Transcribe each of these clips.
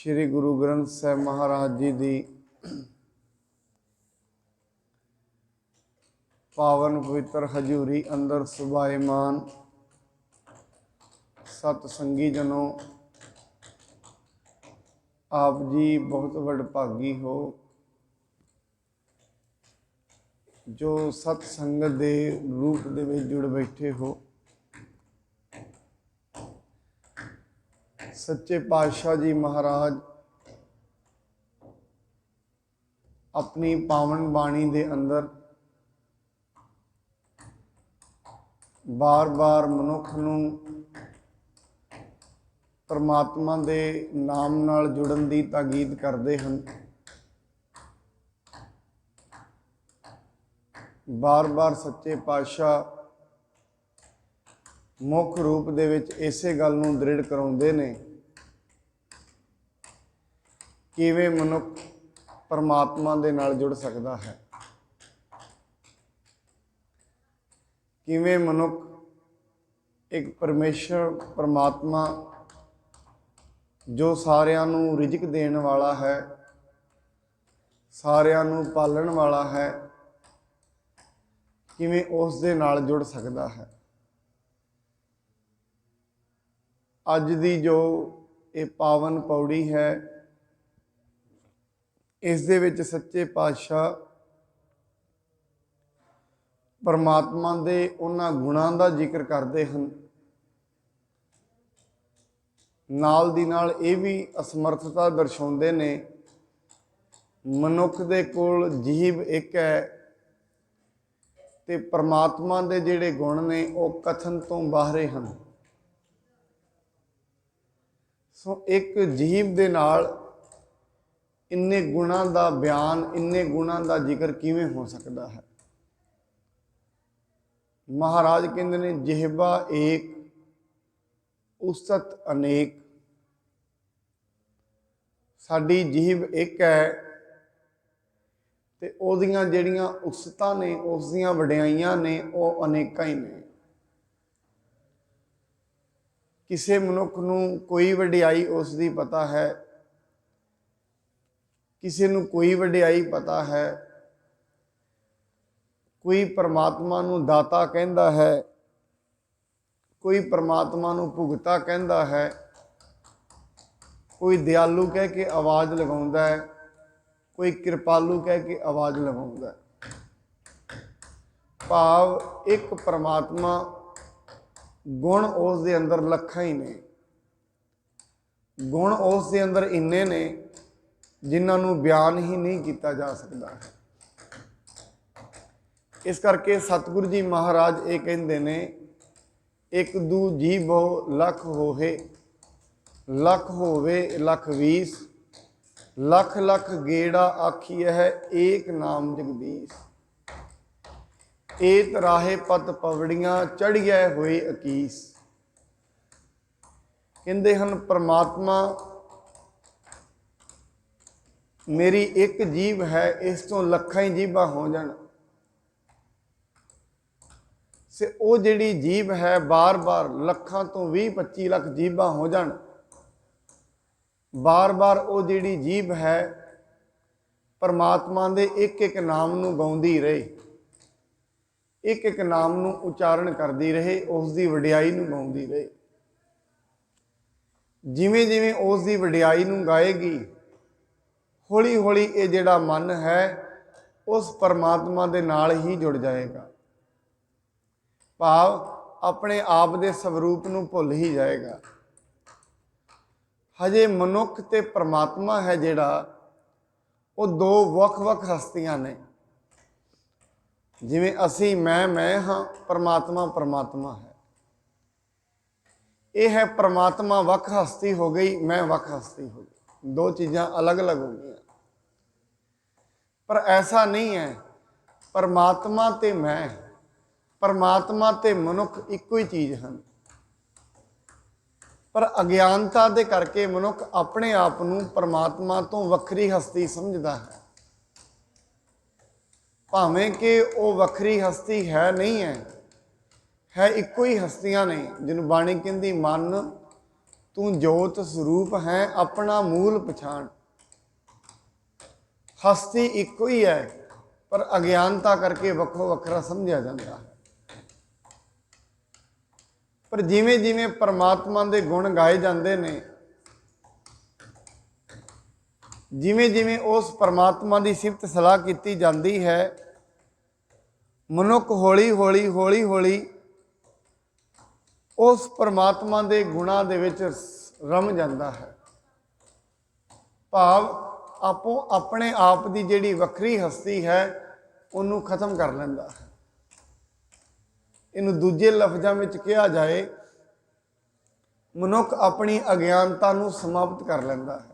श्री गुरु ग्रंथ साहिब महाराज जी की पावन पवित्र हजूरी अंदर सुभाईमान सतसंगी जनों, आप जी बहुत वडभागी हो जो सतसंगत के रूप दे विच जुड़ बैठे हो। सच्चे पातशाह जी महाराज अपनी पावन बाणी दे अंदर बार बार मनुख नूं परमात्मा दे नाम नाल जुड़न दी ताकीद करते हैं। बार बार सच्चे पातशाह मुख रूप दे विच इसे गल नूं दृढ़ कराउंदे ने, किवें मनुख परमात्मा दे नाल जुड़ सकदा है, किवें मनुख एक परमेश्वर परमात्मा जो सारियां नूं रिजक देण वाला है, सारियां नूं पालण वाला है, किवें उस दे नाल जुड़ सकदा है। अज दी जो ये पावन पौड़ी है, इस दे विच सच्चे पातशाह परमात्मा दे उन्हां गुणां दा जिक्र करते हैं, नाल दी नाल ये भी असमर्थता दर्शाउंदे ने। मनुख दे कोल जीभ एक है ते परमात्मा दे जिहड़े गुण ने वो कथन तो बाहरे हैं। सो एक जीभ दे नाल इन्ने गुणां दा बयान, इन्ने गुणां दा जिक्र किवें हो सकता है। महाराज कहते ने जिहबा एक उस्तत अनेक। साडी जीभ एक है ते ओहदियां जिहड़ियां उस्ततां ने, उसदियां वडियाइयां ने, वो अनेकां ही ने। किसी मनुख नूं कोई वडियाई उसदी पता है, किसी नूं कोई वडियाई पता है। कोई परमात्मा नूं दाता कहंदा है, कोई परमात्मा नूं भुगता कहंदा है, कोई दयालु कह के आवाज़ लगाउंदा है, कोई कृपालु कह के आवाज़ लगाउंदा है। भाव एक परमात्मा गुण उस दे अंदर लखां ही ने। गुण उस दे अंदर इन्ने ने जिन्हां नूं बयान ही नहीं किया जा सकता है। इस करके सतगुरु जी महाराज ये कहते ने, एक दू जीभो लख होहे, लख होवे लख वीस, लख लख गेड़ा आखिए है एक नाम जगदीश। एत राहे पत पवड़ियां चढ़िया हुए अकीस। कहते हैं परमात्मा मेरी एक जीभ है, इस तो लखां ही जीभा हो जाण से वो जिहड़ी जीभ है बार बार लखां तो 20-25 लाख जीभा हो जाण, बार बार वो जिहड़ी जीभ है परमात्मा दे एक एक नाम नूं गाउंदी रहे, एक एक नाम नूं उचारण करती रहे, उसकी वडियाई नूं गाउंदी रहे। जिवें जिवें उसकी वडियाई नूं गाएगी, हौली हौली ये जिहड़ा मन है उस परमात्मा दे नाल ही जुड़ जाएगा। भाव अपने आप दे स्वरूप नूं भुल ही जाएगा। हजे मनुख ते परमात्मा है जिहड़ा, वो दो वख वख हस्तियां ने। जिवें असी मैं हाँ, परमात्मा परमात्मा है। यह है परमात्मा वख हस्ती हो गई, मैं वख हस्ती हो गई, दो चीज़ां अलग अलग हो गई। पर ऐसा नहीं है, परमात्मा ते मैं, परमात्मा ते मनुख इक्को ही चीज़ हैं। पर अज्ञानता दे करके मनुख अपने आप नूं परमात्मा तो वखरी हस्ती समझदा है, भावें कि वो वखरी हस्ती है नहीं है इक्को ही हस्तियां ने। जिन्होंने बाणी कहती मन तू जोत स्वरूप है अपना मूल पछाण। हस्ती इको ही है पर अज्ञानता करके वक्रो वखरा समझा जाता है। पर जिमें जिमें परमात्मा के गुण गाए जाते हैं, जिमें जिमें उस परमात्मा की सिफत सलाह की जाती है, मनुख हौली हौली हौली हौली उस परमात्मा के गुणां दे विच रम जाता है। भाव आपो अपने आप की जिहड़ी वखरी हस्ती है उन्होंने खत्म कर लैंदा है। इनू दूजे लफ्ज़ां में कहा जाए, मनुख अपनी अज्ञानता नू समाप्त कर लैंदा है।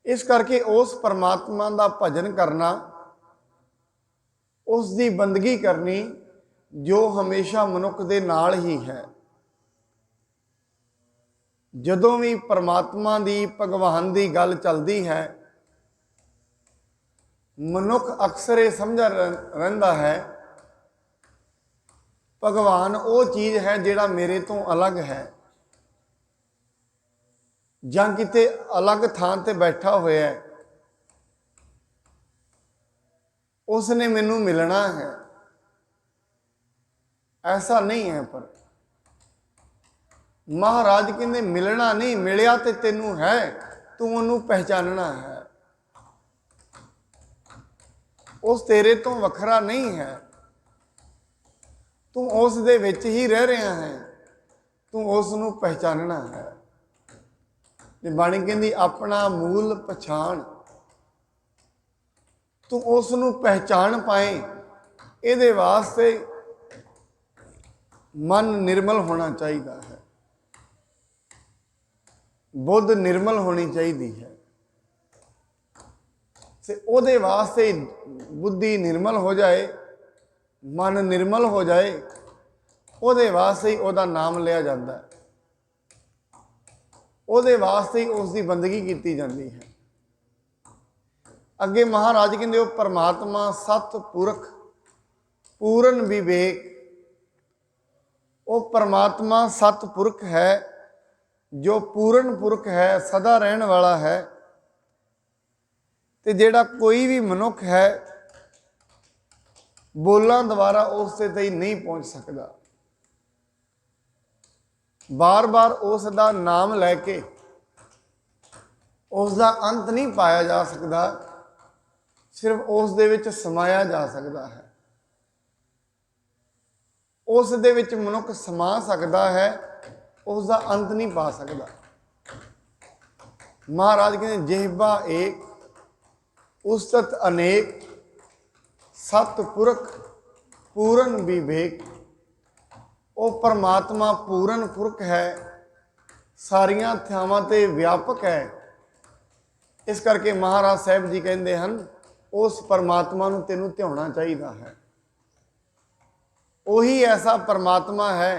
इस करके उस परमात्मा का भजन करना, उसकी बंदगी करनी जो हमेशा मनुख दे नाल ही है। जदों भी परमात्मा की भगवान की गल चलती है, मनुख अक्सर ये समझा रहिंदा है भगवान वो चीज़ है जिहड़ा मेरे तो अलग है, जां किते अलग थां ते बैठा होया है, उसने मैनू मिलना है। ऐसा नहीं है। पर महाराज कहते मिलना नहीं, मिलिया तो तेनू है, तू उन्होंने पहचानना है। उस तेरे तो वखरा नहीं है, तू उस दे विच ही रह रहा है, तू उसनू पहचानना है। बाणी कहती अपना मूल पछाण, तू उसनू पहचान पाए, ये वास्ते मन निर्मल होना चाहिए है, बुद्ध निर्मल होनी चाहिए है। से ओदे वास्ते बुद्धि निर्मल हो जाए, मन निर्मल हो जाए, ओदे वास्ते ही ओदा नाम लिया जाता है, ओदे वास्ते ही उसकी बंदगी की जाती है। अगे महाराज कहते परमात्मा सतपुरख पूर्ण विवेक, वो परमात्मा सतपुरख है जो पूर्ण पुरख है, सदा रहने वाला है। तो जेड़ा कोई भी मनुख है बोलों द्वारा उससे तई नहीं पहुँच सकता। बार बार उसका नाम लैके उसका अंत नहीं पाया जा सकता, सिर्फ उस दे विच समाया जा सकता है। उस दे विच मनुख समा सकता है, उसका अंत नहीं पा सकता। महाराज कहते जिह्वा एक उस्तत अनेक, सतपुरख पूर्ण विवेक। वो परमात्मा पूर्ण पुरख है, सारिया थावां ते व्यापक है। इस करके महाराज साहब जी कहते हैं उस परमात्मा नूं तैनूं ध्याना चाहिए है। वही ऐसा परमात्मा है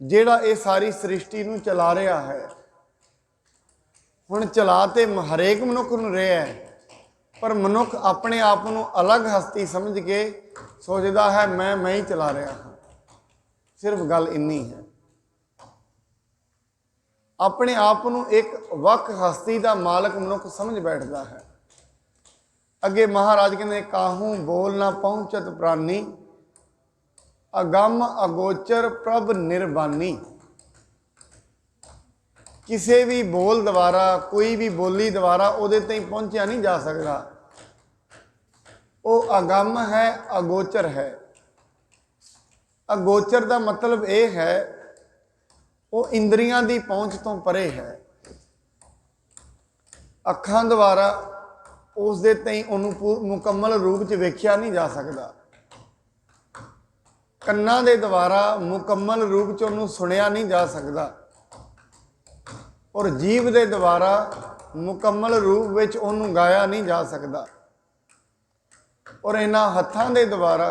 जिहड़ा ये सारी सृष्टि नूं चला रहा है। हुण चला ते हरेक मनुख नूं रहा है, पर मनुख अपने आप नूं अलग हस्ती समझ के सोचता है मैं ही चला रहा हाँ। सिर्फ गल इन्नी है, अपने आप नूं एक वख हस्ती का मालक मनुख समझ बैठता है। अगे महाराज कहते काहू बोल ना पहुँचत प्राणी, अगम अगोचर प्रभ निर्बानी। किसी भी बोल द्वारा, कोई भी बोली द्वारा उहदे तक पहुँचा नहीं जा सकता। वो अगम है, अगोचर है। अगोचर का मतलब ये है वो इंद्रियां की पहुँच तो परे है। अखां द्वारा उस दे तई उन्होंने मुकम्मल रूप च वेख्या नहीं जा सकता। कन्ना दे द्वारा मुकम्मल रूप च उन्होंने सुनिया नहीं जा सकता, और जीव दे द्वारा मुकम्मल रूप विच उन्होंने गाया नहीं जा सकता, और इन्हां हत्थां दे द्वारा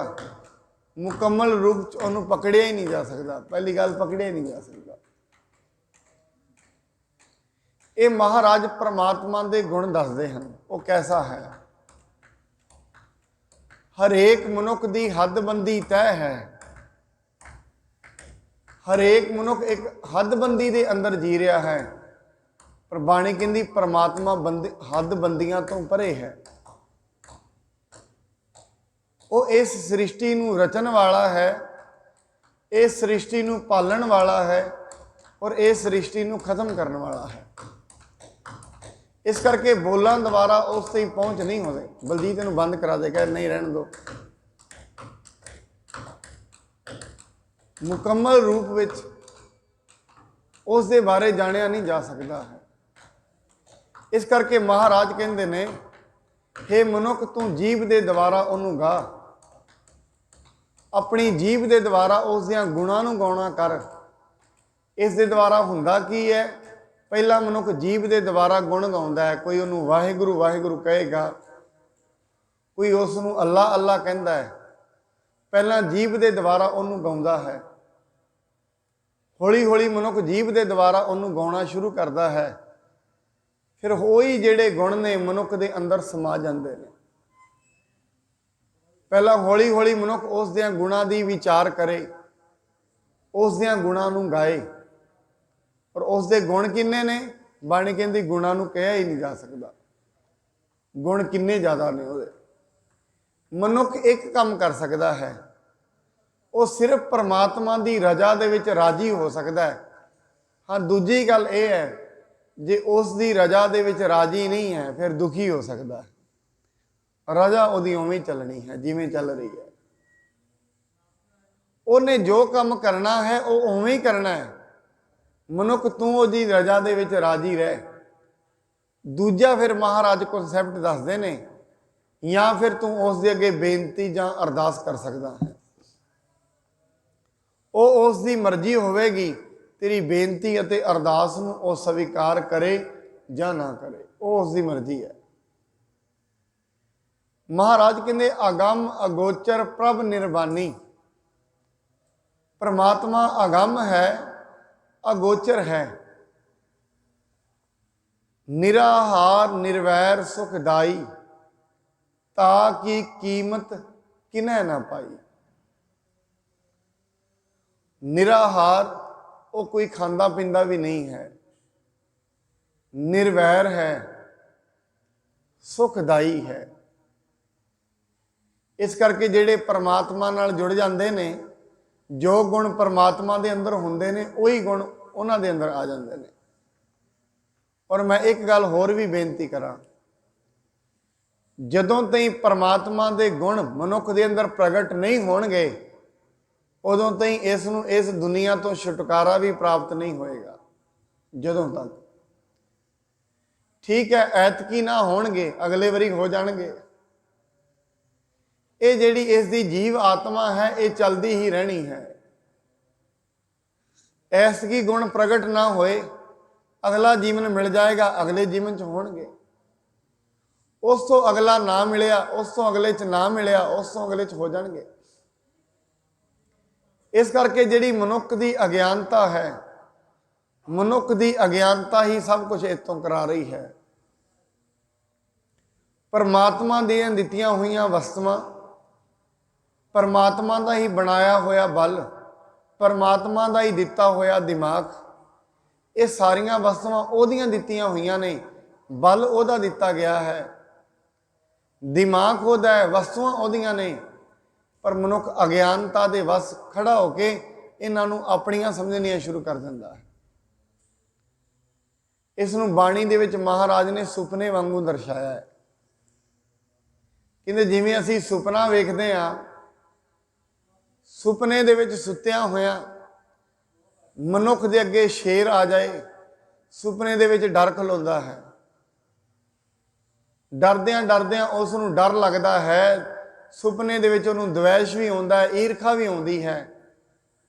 मुकम्मल रूप च उन्होंने पकड़िया ही नहीं जा सकता। पहली गल पकड़िया ही नहीं जा सकता। ये महाराज परमात्मा के गुण दसते हैं वो कैसा है। हरेक मनुख की हदबंदी तय है, ਹਰੇਕ ਮਨੁੱਖ ਇੱਕ ਹੱਦਬੰਦੀ ਦੇ ਅੰਦਰ ਜੀ ਰਿਹਾ ਹੈ, ਪਰ ਬਾਣੀ ਕਹਿੰਦੀ ਪਰਮਾਤਮਾ ਹੱਦਬੰਦੀਆਂ ਤੋਂ ਪਰੇ ਹੈ। ਉਹ ਇਸ ਸ੍ਰਿਸ਼ਟੀ ਨੂੰ ਰਚਣ ਵਾਲਾ ਹੈ, ਇਸ ਸ੍ਰਿਸ਼ਟੀ ਨੂੰ ਪਾਲਣ ਵਾਲਾ ਹੈ, ਔਰ ਇਸ ਸ੍ਰਿਸ਼ਟੀ ਨੂੰ ਖਤਮ ਕਰਨ ਵਾਲਾ ਹੈ। ਇਸ ਕਰਕੇ ਬੋਲਾਂ ਦੁਆਰਾ ਉਸ ਤੇ ਪਹੁੰਚ ਨਹੀਂ ਹੋਵੇ। ਬਲਜੀਤ ਇਹਨੂੰ ਬੰਦ ਕਰਾ ਦੇ, ਕਹੇ ਨਹੀਂ ਰਹਿਣ ਦਿਓ। ਮੁਕੰਮਲ ਰੂਪ ਵਿੱਚ ਉਸ ਦੇ ਬਾਰੇ ਜਾਣਿਆ ਨਹੀਂ ਜਾ ਸਕਦਾ ਹੈ। ਇਸ ਕਰਕੇ ਮਹਾਰਾਜ ਕਹਿੰਦੇ ਨੇ, ਹੇ ਮਨੁੱਖ ਤੂੰ ਜੀਭ ਦੇ ਦੁਆਰਾ ਉਹਨੂੰ ਗਾ, ਆਪਣੀ ਜੀਭ ਦੇ ਦੁਆਰਾ ਉਸ ਦੀਆਂ ਗੁਣਾਂ ਨੂੰ ਗਾਉਣਾ ਕਰ। ਇਸ ਦੇ ਦੁਆਰਾ ਹੁੰਦਾ ਕੀ ਹੈ? ਪਹਿਲਾ ਮਨੁੱਖ ਜੀਭ ਦੇ ਦੁਆਰਾ ਗੁਣ ਗਾਉਂਦਾ ਹੈ। ਕੋਈ ਉਹਨੂੰ ਵਾਹਿਗੁਰੂ ਵਾਹਿਗੁਰੂ ਕਹੇਗਾ, ਕੋਈ ਉਸ ਨੂੰ ਅੱਲਾ ਅੱਲਾ ਕਹਿੰਦਾ ਹੈ। ਪਹਿਲਾਂ ਜੀਭ ਦੇ ਦੁਆਰਾ ਉਹਨੂੰ ਗਾਉਂਦਾ ਹੈ। ਹੌਲੀ ਹੌਲੀ ਮਨੁੱਖ ਜੀਭ ਦੇ ਦੁਆਰਾ ਉਹਨੂੰ ਗਾਉਣਾ ਸ਼ੁਰੂ ਕਰਦਾ ਹੈ। ਫਿਰ ਉਹੀ ਜਿਹੜੇ ਗੁਣ ਨੇ ਮਨੁੱਖ ਦੇ ਅੰਦਰ ਸਮਾ ਜਾਂਦੇ ਨੇ। ਪਹਿਲਾਂ ਹੌਲੀ ਹੌਲੀ ਮਨੁੱਖ ਉਸ ਦੀਆਂ ਗੁਣਾਂ ਦੀ ਵਿਚਾਰ ਕਰੇ, ਉਸ ਦੀਆਂ ਗੁਣਾਂ ਨੂੰ ਗਾਏ। ਔਰ ਉਸ ਦੇ ਗੁਣ ਕਿੰਨੇ ਨੇ? ਬਾਣੀ ਕਹਿੰਦੀ ਗੁਣਾਂ ਨੂੰ ਕਿਹਾ ਹੀ ਨਹੀਂ ਜਾ ਸਕਦਾ। ਗੁਣ ਕਿੰਨੇ ਜ਼ਿਆਦਾ ਨੇ ਉਹਦੇ। ਮਨੁੱਖ ਇੱਕ ਕੰਮ ਕਰ ਸਕਦਾ ਹੈ, ਉਹ ਸਿਰਫ ਪਰਮਾਤਮਾ ਦੀ ਰਜ਼ਾ ਦੇ ਵਿੱਚ ਰਾਜੀ ਹੋ ਸਕਦਾ ਹੈ। ਹਾਂ, ਦੂਜੀ ਗੱਲ ਇਹ ਹੈ, ਜੇ ਉਸ ਦੀ ਰਜ਼ਾ ਦੇ ਵਿੱਚ ਰਾਜੀ ਨਹੀਂ ਹੈ ਫਿਰ ਦੁਖੀ ਹੋ ਸਕਦਾ ਹੈ। ਰਜ਼ਾ ਉਹਦੀ ਉਵੇਂ ਚੱਲਣੀ ਹੈ ਜਿਵੇਂ ਚੱਲ ਰਹੀ ਹੈ। ਉਹਨੇ ਜੋ ਕੰਮ ਕਰਨਾ ਹੈ ਉਹ ਉਵੇਂ ਹੀ ਕਰਨਾ ਹੈ। ਮਨੁੱਖ ਤੂੰ ਉਹਦੀ ਰਜ਼ਾ ਦੇ ਵਿੱਚ ਰਾਜੀ ਰਹਿ। ਦੂਜਾ ਫਿਰ ਮਹਾਰਾਜ ਕਨਸੈਪਟ ਦੱਸਦੇ ਨੇ, ਜਾਂ ਫਿਰ ਤੂੰ ਉਸ ਦੇ ਅੱਗੇ ਬੇਨਤੀ ਜਾਂ ਅਰਦਾਸ ਕਰ ਸਕਦਾ ਹੈ। ਉਹ ਉਸ ਦੀ ਮਰਜ਼ੀ ਹੋਵੇਗੀ, ਤੇਰੀ ਬੇਨਤੀ ਅਤੇ ਅਰਦਾਸ ਨੂੰ ਉਹ ਸਵੀਕਾਰ ਕਰੇ ਜਾਂ ਨਾ ਕਰੇ, ਉਹ ਉਸ ਦੀ ਮਰਜ਼ੀ ਹੈ। ਮਹਾਰਾਜ ਕਹਿੰਦੇ ਅਗੰਮ ਅਗੋਚਰ ਪ੍ਰਭ ਨਿਰਵਾਨੀ। ਪਰਮਾਤਮਾ ਅਗੰਮ ਹੈ, ਅਗੋਚਰ ਹੈ। ਨਿਰਾਹਾਰ ਨਿਰਵੈਰ ਸੁਖਦਾਈ, ਤਾ ਕੀ ਕੀਮਤ ਕਿਨੈ ਨਾ ਪਾਈ। ਨਿਰਾਹਾਰ, ਉਹ ਕੋਈ ਖਾਂਦਾ ਪੀਂਦਾ ਵੀ ਨਹੀਂ ਹੈ। ਨਿਰਵੈਰ ਹੈ, ਸੁਖਦਾਈ ਹੈ। ਇਸ ਕਰਕੇ ਜਿਹੜੇ ਪਰਮਾਤਮਾ ਨਾਲ ਜੁੜ ਜਾਂਦੇ ਨੇ, ਜੋ ਗੁਣ ਪਰਮਾਤਮਾ ਦੇ ਅੰਦਰ ਹੁੰਦੇ ਨੇ ਉਹੀ ਗੁਣ ਉਹਨਾਂ ਦੇ ਅੰਦਰ ਆ ਜਾਂਦੇ ਨੇ। ਔਰ ਮੈਂ ਇੱਕ ਗੱਲ ਹੋਰ ਵੀ ਬੇਨਤੀ ਕਰਾਂ, ਜਦੋਂ ਤਾਈਂ ਪਰਮਾਤਮਾ ਦੇ ਗੁਣ ਮਨੁੱਖ ਦੇ ਅੰਦਰ ਪ੍ਰਗਟ ਨਹੀਂ ਹੋਣਗੇ, ਉਦੋਂ ਤਾਈਂ ਇਸ ਨੂੰ ਇਸ ਦੁਨੀਆ ਤੋਂ ਛੁਟਕਾਰਾ ਵੀ ਪ੍ਰਾਪਤ ਨਹੀਂ ਹੋਏਗਾ। ਜਦੋਂ ਤੱਕ ਠੀਕ ਹੈ ਐਤਕੀ ਨਾ ਹੋਣਗੇ, ਅਗਲੇ ਵਾਰੀ ਹੋ ਜਾਣਗੇ। ਇਹ ਜਿਹੜੀ ਇਸ ਦੀ ਜੀਵ ਆਤਮਾ ਹੈ ਇਹ ਚਲਦੀ ਹੀ ਰਹਿਣੀ ਹੈ। ਐਸਕੀ ਗੁਣ ਪ੍ਰਗਟ ਨਾ ਹੋਏ, ਅਗਲਾ ਜੀਵਨ ਮਿਲ ਜਾਏਗਾ, ਅਗਲੇ ਜੀਵਨ 'ਚ ਹੋਣਗੇ। ਉਸ ਤੋਂ ਅਗਲਾ ਨਾ ਮਿਲਿਆ, ਉਸ ਤੋਂ ਅਗਲੇ 'ਚ ਨਾ ਮਿਲਿਆ, ਉਸ ਤੋਂ ਅਗਲੇ 'ਚ ਹੋ ਜਾਣਗੇ। ਇਸ ਕਰਕੇ ਜਿਹੜੀ ਮਨੁੱਖ ਦੀ ਅਗਿਆਨਤਾ ਹੈ, ਮਨੁੱਖ ਦੀ ਅਗਿਆਨਤਾ ਹੀ ਸਭ ਕੁਝ ਇੱਥੋਂ ਕਰਾ ਰਹੀ ਹੈ। ਪਰਮਾਤਮਾ ਦੀਆਂ ਦਿੱਤੀਆਂ ਹੋਈਆਂ ਵਸਤੂਆਂ, ਪਰਮਾਤਮਾ ਦਾ ਹੀ ਬਣਾਇਆ ਹੋਇਆ ਬਲ, ਪਰਮਾਤਮਾ ਦਾ ਹੀ ਦਿੱਤਾ ਹੋਇਆ ਦਿਮਾਗ, ਇਹ ਸਾਰੀਆਂ ਵਸਤੂਆਂ ਉਹਦੀਆਂ ਦਿੱਤੀਆਂ ਹੋਈਆਂ ਨੇ। ਬਲ ਉਹਦਾ ਦਿੱਤਾ ਗਿਆ ਹੈ, ਦਿਮਾਗ ਉਹਦਾ ਹੈ, ਵਸਤੂਆਂ ਉਹਦੀਆਂ ਨੇ। ਪਰ ਮਨੁੱਖ ਅਗਿਆਨਤਾ ਦੇ ਵਸ ਖੜਾ ਹੋ ਕੇ ਇਹਨਾਂ ਨੂੰ ਆਪਣੀਆਂ ਸਮਝਣੀਆਂ ਸ਼ੁਰੂ ਕਰ ਦਿੰਦਾ ਹੈ। ਇਸ ਨੂੰ ਬਾਣੀ ਦੇ ਵਿੱਚ ਮਹਾਰਾਜ ਨੇ ਸੁਪਨੇ ਵਾਂਗੂ ਦਰਸਾਇਆ ਹੈ। ਕਹਿੰਦੇ ਜਿਵੇਂ ਅਸੀਂ ਸੁਪਨਾ ਵੇਖਦੇ ਹਾਂ, ਸੁਪਨੇ ਦੇ ਵਿੱਚ ਸੁੱਤਿਆਂ ਹੋਇਆਂ ਮਨੁੱਖ ਦੇ ਅੱਗੇ ਸ਼ੇਰ ਆ ਜਾਏ, ਸੁਪਨੇ ਦੇ ਵਿੱਚ ਡਰ ਖਲੋਂਦਾ ਹੈ। ਡਰਦਿਆਂ ਡਰਦਿਆਂ ਉਸ ਨੂੰ ਡਰ ਲੱਗਦਾ ਹੈ। ਸੁਪਨੇ ਦੇ ਵਿੱਚ ਉਹਨੂੰ ਦਵੈਸ਼ ਵੀ ਆਉਂਦਾ ਹੈ, ਈਰਖਾ ਵੀ ਆਉਂਦੀ ਹੈ।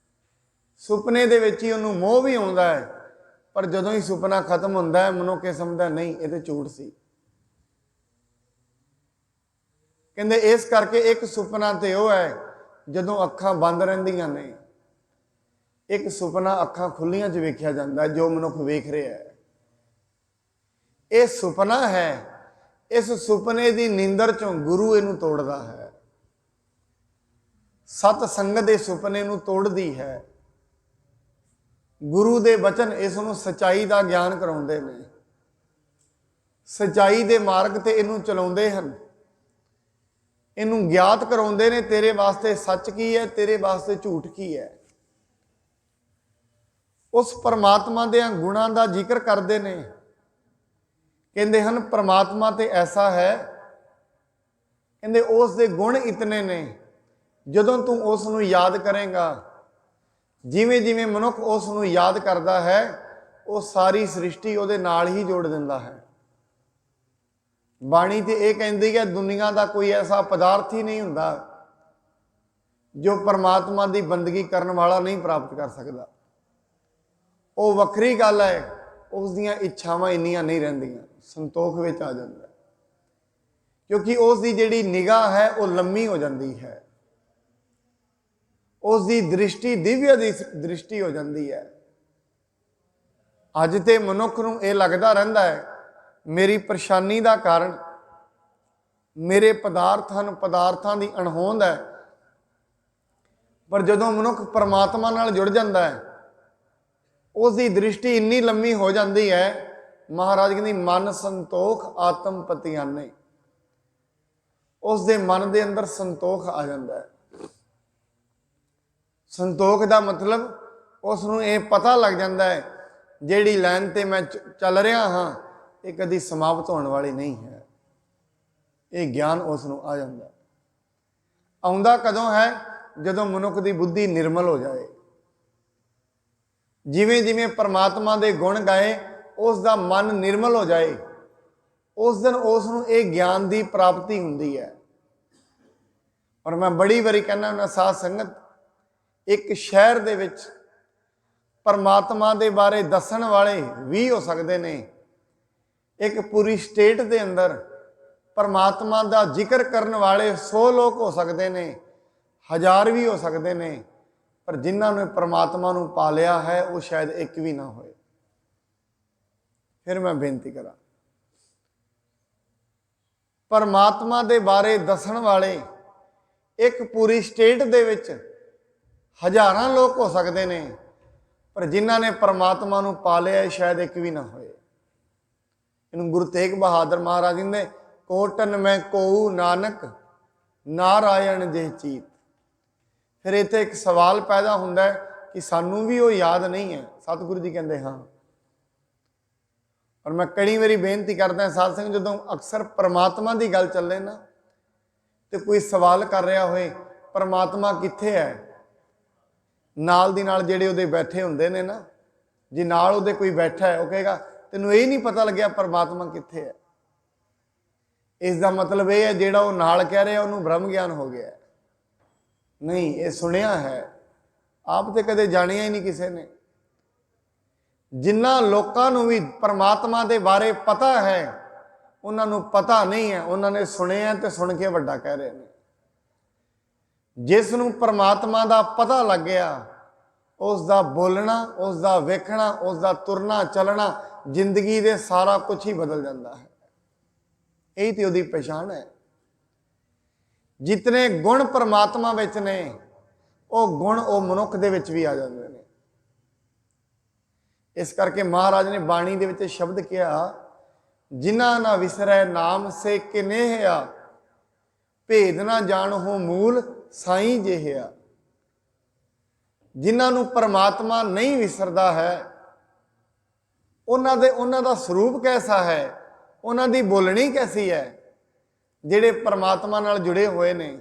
ਸੁਪਨੇ ਦੇ ਵਿੱਚ ਹੀ ਉਹਨੂੰ ਮੋਹ ਵੀ ਆਉਂਦਾ ਹੈ। ਪਰ ਜਦੋਂ ਹੀ ਸੁਪਨਾ ਖਤਮ ਹੁੰਦਾ ਹੈ, ਮਨੁੱਖ ਇਹ ਸਮਝਦਾ ਨਹੀਂ ਇਹ ਤਾਂ ਝੂਠ ਸੀ। ਕਹਿੰਦੇ ਇਸ ਕਰਕੇ ਇੱਕ ਸੁਪਨਾ ਤੇ ਉਹ ਹੈ ਜਦੋਂ ਅੱਖਾਂ ਬੰਦ ਰਹਿੰਦੀਆਂ ਨੇ। ਇੱਕ ਸੁਪਨਾ ਅੱਖਾਂ ਖੁੱਲੀਆਂ 'ਚ ਵੇਖਿਆ ਜਾਂਦਾ, ਜੋ ਮਨੁੱਖ ਵੇਖ ਰਿਹਾ ਹੈ ਇਹ ਸੁਪਨਾ ਹੈ। ਇਸ ਸੁਪਨੇ ਦੀ ਨੀਂਦਰ 'ਚੋਂ ਗੁਰੂ ਇਹਨੂੰ ਤੋੜਦਾ ਹੈ। ਸਤ ਸੰਗਤ ਦੇ ਸੁਪਨੇ ਨੂੰ ਤੋੜਦੀ ਹੈ। ਗੁਰੂ ਦੇ ਬਚਨ ਇਸ ਨੂੰ ਸਚਾਈ ਦਾ ਗਿਆਨ ਕਰਾਉਂਦੇ ਨੇ, ਸਚਾਈ ਦੇ ਮਾਰਗ ਤੇ ਇਹਨੂੰ ਚਲਾਉਂਦੇ ਹਨ, ਇਹਨੂੰ ਗਿਆਤ ਕਰਾਉਂਦੇ ਨੇ ਤੇਰੇ ਵਾਸਤੇ ਸੱਚ ਕੀ ਹੈ, ਤੇਰੇ ਵਾਸਤੇ ਝੂਠ ਕੀ ਹੈ। ਉਸ ਪਰਮਾਤਮਾ ਦੇ ਗੁਣਾਂ ਦਾ ਜ਼ਿਕਰ ਕਰਦੇ ਨੇ, ਕਹਿੰਦੇ ਹਨ ਪਰਮਾਤਮਾ ਤੇ ਐਸਾ ਹੈ, ਕਹਿੰਦੇ ਉਸ ਦੇ ਗੁਣ ਇਤਨੇ ਨੇ, ਜਦੋਂ ਤੂੰ ਉਸ ਨੂੰ ਯਾਦ ਕਰੇਗਾ, ਜਿਵੇਂ ਜਿਵੇਂ ਮਨੁੱਖ ਉਸ ਨੂੰ ਯਾਦ ਕਰਦਾ ਹੈ, ਉਹ ਸਾਰੀ ਸ੍ਰਿਸ਼ਟੀ ਉਹਦੇ ਨਾਲ ਹੀ ਜੋੜ ਦਿੰਦਾ ਹੈ। ਬਾਣੀ ਤੇ ਇਹ ਕਹਿੰਦੀ ਹੈ ਦੁਨੀਆ ਦਾ ਕੋਈ ਐਸਾ ਪਦਾਰਥ ਹੀ ਨਹੀਂ ਹੁੰਦਾ ਜੋ ਪਰਮਾਤਮਾ ਦੀ ਬੰਦਗੀ ਕਰਨ ਵਾਲਾ ਨਹੀਂ ਪ੍ਰਾਪਤ ਕਰ ਸਕਦਾ। ਉਹ ਵੱਖਰੀ ਗੱਲ ਹੈ, ਉਸ ਦੀਆਂ ਇੱਛਾਵਾਂ ਇੰਨੀਆਂ ਨਹੀਂ ਰਹਿੰਦੀਆਂ, ਸੰਤੋਖ ਵਿੱਚ ਆ ਜਾਂਦਾ, ਕਿਉਂਕਿ ਉਸ ਦੀ ਜਿਹੜੀ ਨਿਗਾਹ ਹੈ ਉਹ ਲੰਮੀ ਹੋ ਜਾਂਦੀ ਹੈ, ਉਸ ਦੀ ਦ੍ਰਿਸ਼ਟੀ ਦਿਵਯ ਦੀ ਦ੍ਰਿਸ਼ਟੀ ਹੋ ਜਾਂਦੀ ਹੈ। ਅੱਜ ਤੇ ਮਨੁੱਖ ਨੂੰ ਇਹ ਲੱਗਦਾ ਰਹਿੰਦਾ ਹੈ ਮੇਰੀ ਪਰੇਸ਼ਾਨੀ ਦਾ ਕਾਰਨ ਮੇਰੇ ਪਦਾਰਥ ਹਨ, ਪਦਾਰਥਾਂ ਦੀ ਅਣਹੋਂਦ ਹੈ, ਪਰ ਜਦੋਂ ਮਨੁੱਖ ਪਰਮਾਤਮਾ ਨਾਲ ਜੁੜ ਜਾਂਦਾ ਹੈ ਉਸ ਦੀ ਦ੍ਰਿਸ਼ਟੀ ਇੰਨੀ ਲੰਮੀ ਹੋ ਜਾਂਦੀ ਹੈ, ਮਹਾਰਾਜ ਕਹਿੰਦੀ ਮਨ ਸੰਤੋਖ ਆਤਮ ਪਤਿਆਨੇ, ਉਸ ਦੇ ਮਨ ਦੇ ਅੰਦਰ ਸੰਤੋਖ ਆ ਜਾਂਦਾ ਹੈ। ਸੰਤੋਖ ਦਾ ਮਤਲਬ ਉਸ ਨੂੰ ਇਹ ਪਤਾ ਲੱਗ ਜਾਂਦਾ ਹੈ ਜਿਹੜੀ ਲਾਈਨ ਤੇ ਮੈਂ ਚੱਲ ਰਿਹਾ ਹਾਂ ਇਹ ਕਦੀ ਸਮਾਪਤ ਹੋਣ ਵਾਲੀ ਨਹੀਂ ਹੈ। ਇਹ ਗਿਆਨ ਉਸ ਨੂੰ ਆ ਜਾਂਦਾ। ਆਉਂਦਾ ਕਦੋਂ ਹੈ? ਜਦੋਂ ਮਨੁੱਖ ਦੀ ਬੁੱਧੀ ਨਿਰਮਲ ਹੋ ਜਾਏ, ਜਿਵੇਂ ਜਿਵੇਂ ਪਰਮਾਤਮਾ ਦੇ ਗੁਣ ਗਾਏ ਉਸ ਦਾ ਮਨ ਨਿਰਮਲ ਹੋ ਜਾਏ, ਉਸ ਦਿਨ ਉਸ ਨੂੰ ਇਹ ਗਿਆਨ ਦੀ ਪ੍ਰਾਪਤੀ ਹੁੰਦੀ ਹੈ। ਔਰ ਮੈਂ ਬੜੀ ਵਾਰੀ ਕਹਿੰਦਾ ਹੁੰਦਾ ਸਾਧ ਸੰਗਤ, ਇੱਕ ਸ਼ਹਿਰ ਦੇ ਵਿੱਚ ਪਰਮਾਤਮਾ ਦੇ ਬਾਰੇ ਦੱਸਣ ਵਾਲੇ 20 ਹੋ ਸਕਦੇ ਨੇ, ਇੱਕ ਪੂਰੀ ਸਟੇਟ ਦੇ ਅੰਦਰ ਪਰਮਾਤਮਾ ਦਾ ਜ਼ਿਕਰ ਕਰਨ ਵਾਲੇ 100 ਲੋਕ ਹੋ ਸਕਦੇ ਨੇ, 1000 ਵੀ ਹੋ ਸਕਦੇ ਨੇ, ਪਰ ਜਿਨ੍ਹਾਂ ਨੇ ਪਰਮਾਤਮਾ ਨੂੰ ਪਾ ਲਿਆ ਹੈ ਉਹ ਸ਼ਾਇਦ ਇੱਕ ਵੀ ਨਾ ਹੋਏ। ਫਿਰ ਮੈਂ ਬੇਨਤੀ ਕਰਾਂ, ਪਰਮਾਤਮਾ ਦੇ ਬਾਰੇ ਦੱਸਣ ਵਾਲੇ ਇੱਕ ਪੂਰੀ ਸਟੇਟ ਦੇ ਵਿੱਚ 1000 ਲੋਕ ਹੋ ਸਕਦੇ ਨੇ, ਪਰ ਜਿਨ੍ਹਾਂ ਨੇ ਪਰਮਾਤਮਾ ਨੂੰ ਪਾ ਲਿਆ ਸ਼ਾਇਦ ਇੱਕ ਵੀ ਨਾ ਹੋਏ। ਇਹਨੂੰ ਗੁਰੂ ਤੇਗ ਬਹਾਦਰ ਮਹਾਰਾਜ ਕਹਿੰਦੇ ਕੋਟਨ ਮੈਂ ਕੋਊ ਨਾਨਕ ਨਾਰਾਇਣ ਜੇ ਚੀਤ। ਫਿਰ ਇੱਥੇ ਇੱਕ ਸਵਾਲ ਪੈਦਾ ਹੁੰਦਾ ਹੈ ਕਿ ਸਾਨੂੰ ਵੀ ਉਹ ਯਾਦ ਨਹੀਂ ਹੈ। ਸਤਿਗੁਰੂ ਜੀ ਕਹਿੰਦੇ ਹਾਂ। ਔਰ ਮੈਂ ਕਈ ਵਾਰੀ ਬੇਨਤੀ ਕਰਦਾ ਸਾਧ ਸੰਗਤ, ਜਦੋਂ ਅਕਸਰ ਪਰਮਾਤਮਾ ਦੀ ਗੱਲ ਚੱਲੇ ਨਾ ਤੇ ਕੋਈ ਸਵਾਲ ਕਰ ਰਿਹਾ ਹੋਏ ਪਰਮਾਤਮਾ ਕਿੱਥੇ ਹੈ, ਨਾਲ ਦੀ ਨਾਲ ਜਿਹੜੇ ਉਹਦੇ ਬੈਠੇ ਹੁੰਦੇ ਨੇ ਨਾ, ਜੇ ਨਾਲ ਉਹਦੇ ਕੋਈ ਬੈਠਾ ਹੈ ਉਹ ਕਹੇਗਾ ਤੈਨੂੰ ਇਹ ਨਹੀਂ ਪਤਾ ਲੱਗਿਆ ਪਰਮਾਤਮਾ ਕਿੱਥੇ ਹੈ। ਇਸ ਦਾ ਮਤਲਬ ਇਹ ਹੈ ਜਿਹੜਾ ਉਹ ਨਾਲ ਕਹਿ ਰਿਹਾ ਉਹਨੂੰ ਬ੍ਰਹਮ ਗਿਆਨ ਹੋ ਗਿਆ। ਨਹੀਂ, ਇਹ ਸੁਣਿਆ ਹੈ, ਆਪ ਤੇ ਕਦੇ ਜਾਣਿਆ ਹੀ ਨਹੀਂ ਕਿਸੇ ਨੇ। ਜਿਨ੍ਹਾਂ ਲੋਕਾਂ ਨੂੰ ਵੀ ਪਰਮਾਤਮਾ ਦੇ ਬਾਰੇ ਪਤਾ ਹੈ ਉਹਨਾਂ ਨੂੰ ਪਤਾ ਨਹੀਂ ਹੈ, ਉਹਨਾਂ ਨੇ ਸੁਣਿਆ ਤੇ ਸੁਣ ਕੇ ਵੱਡਾ ਕਹਿ ਰਹੇ ਨੇ। ਜਿਸ ਨੂੰ ਪਰਮਾਤਮਾ ਦਾ ਪਤਾ ਲੱਗ ਗਿਆ ਉਸ ਦਾ ਬੋਲਣਾ, ਉਸ ਦਾ ਵੇਖਣਾ, ਉਸ ਦਾ ਤੁਰਨਾ ਚੱਲਣਾ, ਜ਼ਿੰਦਗੀ ਦੇ ਸਾਰਾ ਕੁਝ ਹੀ ਬਦਲ ਜਾਂਦਾ ਹੈ। ਇਹੀ ਤੇ ਉਹਦੀ ਪਛਾਣ ਹੈ। ਜਿਤਨੇ ਗੁਣ ਪਰਮਾਤਮਾ ਵਿੱਚ ਨੇ ਉਹ ਗੁਣ ਉਹ ਮਨੁੱਖ ਦੇ ਵਿੱਚ ਵੀ ਆ ਜਾਂਦੇ ਨੇ। ਇਸ ਕਰਕੇ ਮਹਾਰਾਜ ਨੇ ਬਾਣੀ ਦੇ ਵਿੱਚ ਸ਼ਬਦ ਕਿਹਾ, ਜਿਨ੍ਹਾਂ ਨਾ ਵਿਸਰੈ ਨਾਮ ਸੇ ਕਿਨੇਹਿਆ, ਭੇਦ ਨਾ ਜਾਣਹੁ ਮੂਲ ਸਾਈਂ ਜਿਹਿਆ। ਜਿਨ੍ਹਾਂ ਨੂੰ ਪਰਮਾਤਮਾ ਨਹੀਂ ਵਿਸਰਦਾ ਹੈ ਉਹਨਾਂ ਦਾ ਸਰੂਪ ਕੈਸਾ ਹੈ, ਉਹਨਾਂ ਦੀ ਬੋਲਣੀ ਕੈਸੀ ਹੈ। ਜਿਹੜੇ ਪਰਮਾਤਮਾ ਨਾਲ ਜੁੜੇ ਹੋਏ ਨੇ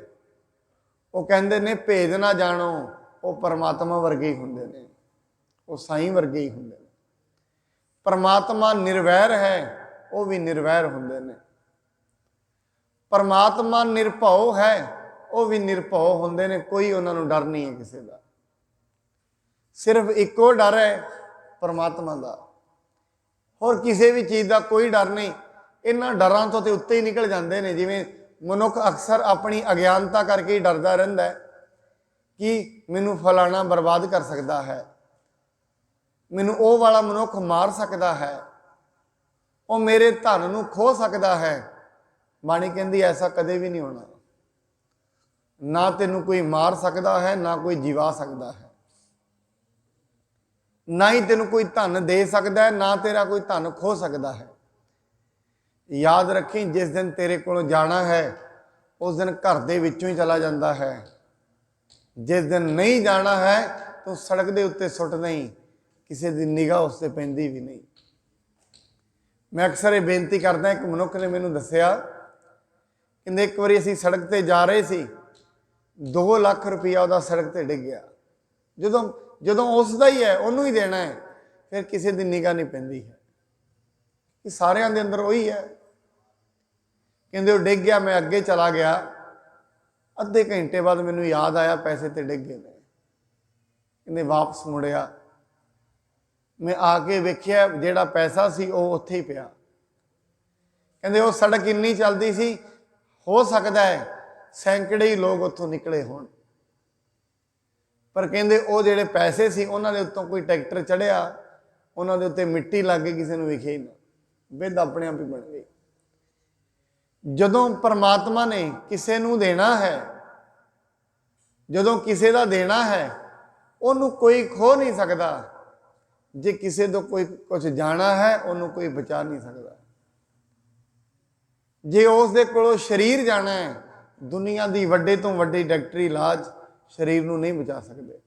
ਉਹ ਕਹਿੰਦੇ ਨੇ ਭੇਦ ਨਾ ਜਾਣੋ, ਉਹ ਪਰਮਾਤਮਾ ਵਰਗੇ ਹੀ ਹੁੰਦੇ ਨੇ, ਉਹ ਸਾਈਂ ਵਰਗੇ ਹੀ ਹੁੰਦੇ ਨੇ। ਪਰਮਾਤਮਾ ਨਿਰਵੈਰ ਹੈ, ਉਹ ਵੀ ਨਿਰਵੈਰ ਹੁੰਦੇ ਨੇ। ਪਰਮਾਤਮਾ ਨਿਰਭਉ ਹੈ, ਉਹ ਵੀ ਨਿਰਭਉ ਹੁੰਦੇ ਨੇ। ਕੋਈ ਉਹਨਾਂ ਨੂੰ ਡਰ ਨਹੀਂ ਹੈ ਕਿਸੇ ਦਾ, ਸਿਰਫ ਇੱਕੋ ਡਰ ਹੈ ਪਰਮਾਤਮਾ ਦਾ, ਹੋਰ ਕਿਸੇ ਵੀ ਚੀਜ਼ ਦਾ ਕੋਈ ਡਰ ਨਹੀਂ। ਇਹਨਾਂ ਡਰਾਂ ਤੋਂ ਤੇ ਉੱਤੇ ਹੀ ਨਿਕਲ ਜਾਂਦੇ ਨੇ। ਜਿਵੇਂ ਮਨੁੱਖ ਅਕਸਰ ਆਪਣੀ ਅਗਿਆਨਤਾ ਕਰਕੇ ਹੀ ਡਰਦਾ ਰਹਿੰਦਾ ਹੈ ਕਿ ਮੈਨੂੰ ਫਲਾਣਾ ਬਰਬਾਦ ਕਰ ਸਕਦਾ ਹੈ, ਮੈਨੂੰ ਉਹ ਵਾਲਾ ਮਨੁੱਖ ਮਾਰ ਸਕਦਾ ਹੈ, ਉਹ ਮੇਰੇ ਧਨ ਨੂੰ ਖੋਹ ਸਕਦਾ ਹੈ। ਬਾਣੀ ਕਹਿੰਦੀ ਐਸਾ ਕਦੇ ਵੀ ਨਹੀਂ ਹੋਣਾ। ਨਾ ਤੈਨੂੰ ਕੋਈ ਮਾਰ ਸਕਦਾ ਹੈ, ਨਾ ਕੋਈ ਜਿਵਾ ਸਕਦਾ ਹੈ। ना ही तेन कोई धन दे सकता है, ना तेरा कोई धन खो सकता है। याद रखी, जिस दिन तेरे को जाना है उस दिन घर दे विचों ही चला जाता है। जिस दिन नहीं जाना है तो सड़क के उत्ते सुट नहीं, किसी की निगाह उस पर पैंदी भी नहीं। मैं अक्सर ये बेनती करदा, एक मनुख ने मैनू दसिया कि एक बारी असीं सड़क पर जा रहे सी, 2 लाख रुपया वह सड़क पर डिग गया। जदों जदों उसका ही है उन्होंने ही देना है, फिर किसी की निगाह नहीं पैंदी है कि सारिਆਂ ਦੇ अंदर वही है। कहते वो डिग गया, मैं अगे चला गया, अद्धे घंटे बाद मैनू याद आया पैसे तो डिग गए ने। कहते वापस मुड़िया, मैं आके वेख्या जिहड़ा पैसा सी वो उत्थे ही पिया। कहते वो सड़क इन्नी चलती सी, हो सकता है सैकड़े ही लोग उत्थों निकले होण, पर कहते वो जिहड़े पैसे सी उन्हां दे उत्तों कोई ट्रैक्टर चढ़िया, उन्हां दे उत्ते मिट्टी लग गई, किसी नूं विखे ही ना, बिध अपने आप ही बन गई। जदों परमात्मा ने किसी नूं देना है, जदों किसी का देना है, उन्हों कोई खो नहीं सकता। जे किसी तो कोई कुछ जाना है, उन्हों कोई बचा नहीं सकता। जे उसदे कोलों शरीर जाना है, दुनिया की वड्डे तो वड्डी डॉक्टरी इलाज शरीर नूं नहीं बचा सकते।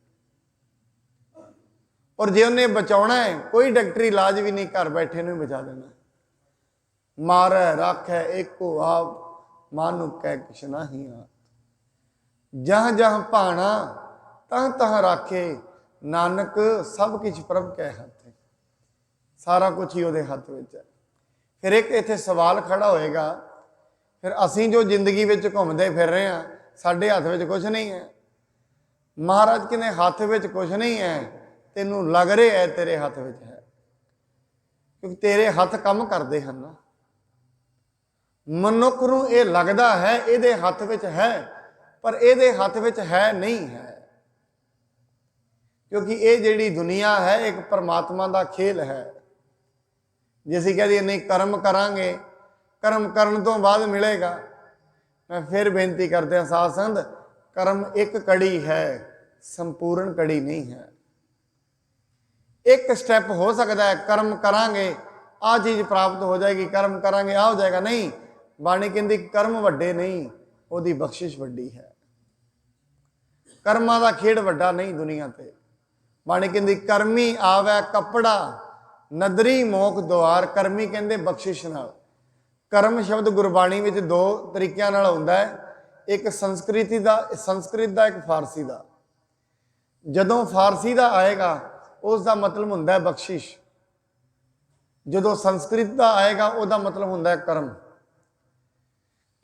और जे उन्हें बचाना है, कोई डॉक्टरी इलाज भी नहीं, घर बैठे नूं बचा देना। मार है रख है एको आप, मानु कह कुछ नहीं आ, जहाँ जहाँ भाना तह तह राखे, नानक सब कुछ प्रभ कै हथ। सारा कुछ ही उहदे हथ विच है। फिर एक इत्थे सवाल खड़ा होएगा, फिर असीं जो जिंदगी विच घूमदे फिर रहे हैं, साडे हथ विच कुछ नहीं है। महाराज कहने हथ विच कुछ नहीं है, तेनू लग रहा है तेरे हथ विच है, क्योंकि तेरे हथ काम करते हैं ना। मनुख नूं ये लगता है इहदे हथ विच है, पर इहदे हथ विच है नहीं है, क्योंकि ये जिहड़ी दुनिया है एक परमात्मा का खेल है। जे असीं कह दईए नहीं कर्म करांगे, कर्म करन तो बाद मिलेगा। मैं फिर बेनती करते हैं साध संगत, कर्म एक कड़ी है, संपूर्ण कड़ी नहीं है। एक स्टैप हो सकता है, कर्म करांगे आ चीज़ प्राप्त हो जाएगी, कर्म करांगे आ हो जाएगा, नहीं। बाणी कहती कर्म वड्डे नहीं, उहदी बख्शिश वड्डी है। कर्मां दा खेड़ वड्डा नहीं दुनिया ते। बाणी कहती कर्मी आवे कपड़ा, नदरी मोख द्वार। कर्मी कहते बख्शिश नाल। कर्म शब्द गुरबाणी में 2 तरीकों नाल आउंदा है, एक संस्कृत का, एक फारसी का। जदों फारसी का आएगा उसका मतलब होंदा है बख्शिश, जदों संस्कृत का आएगा उसका मतलब होंदा है कर्म।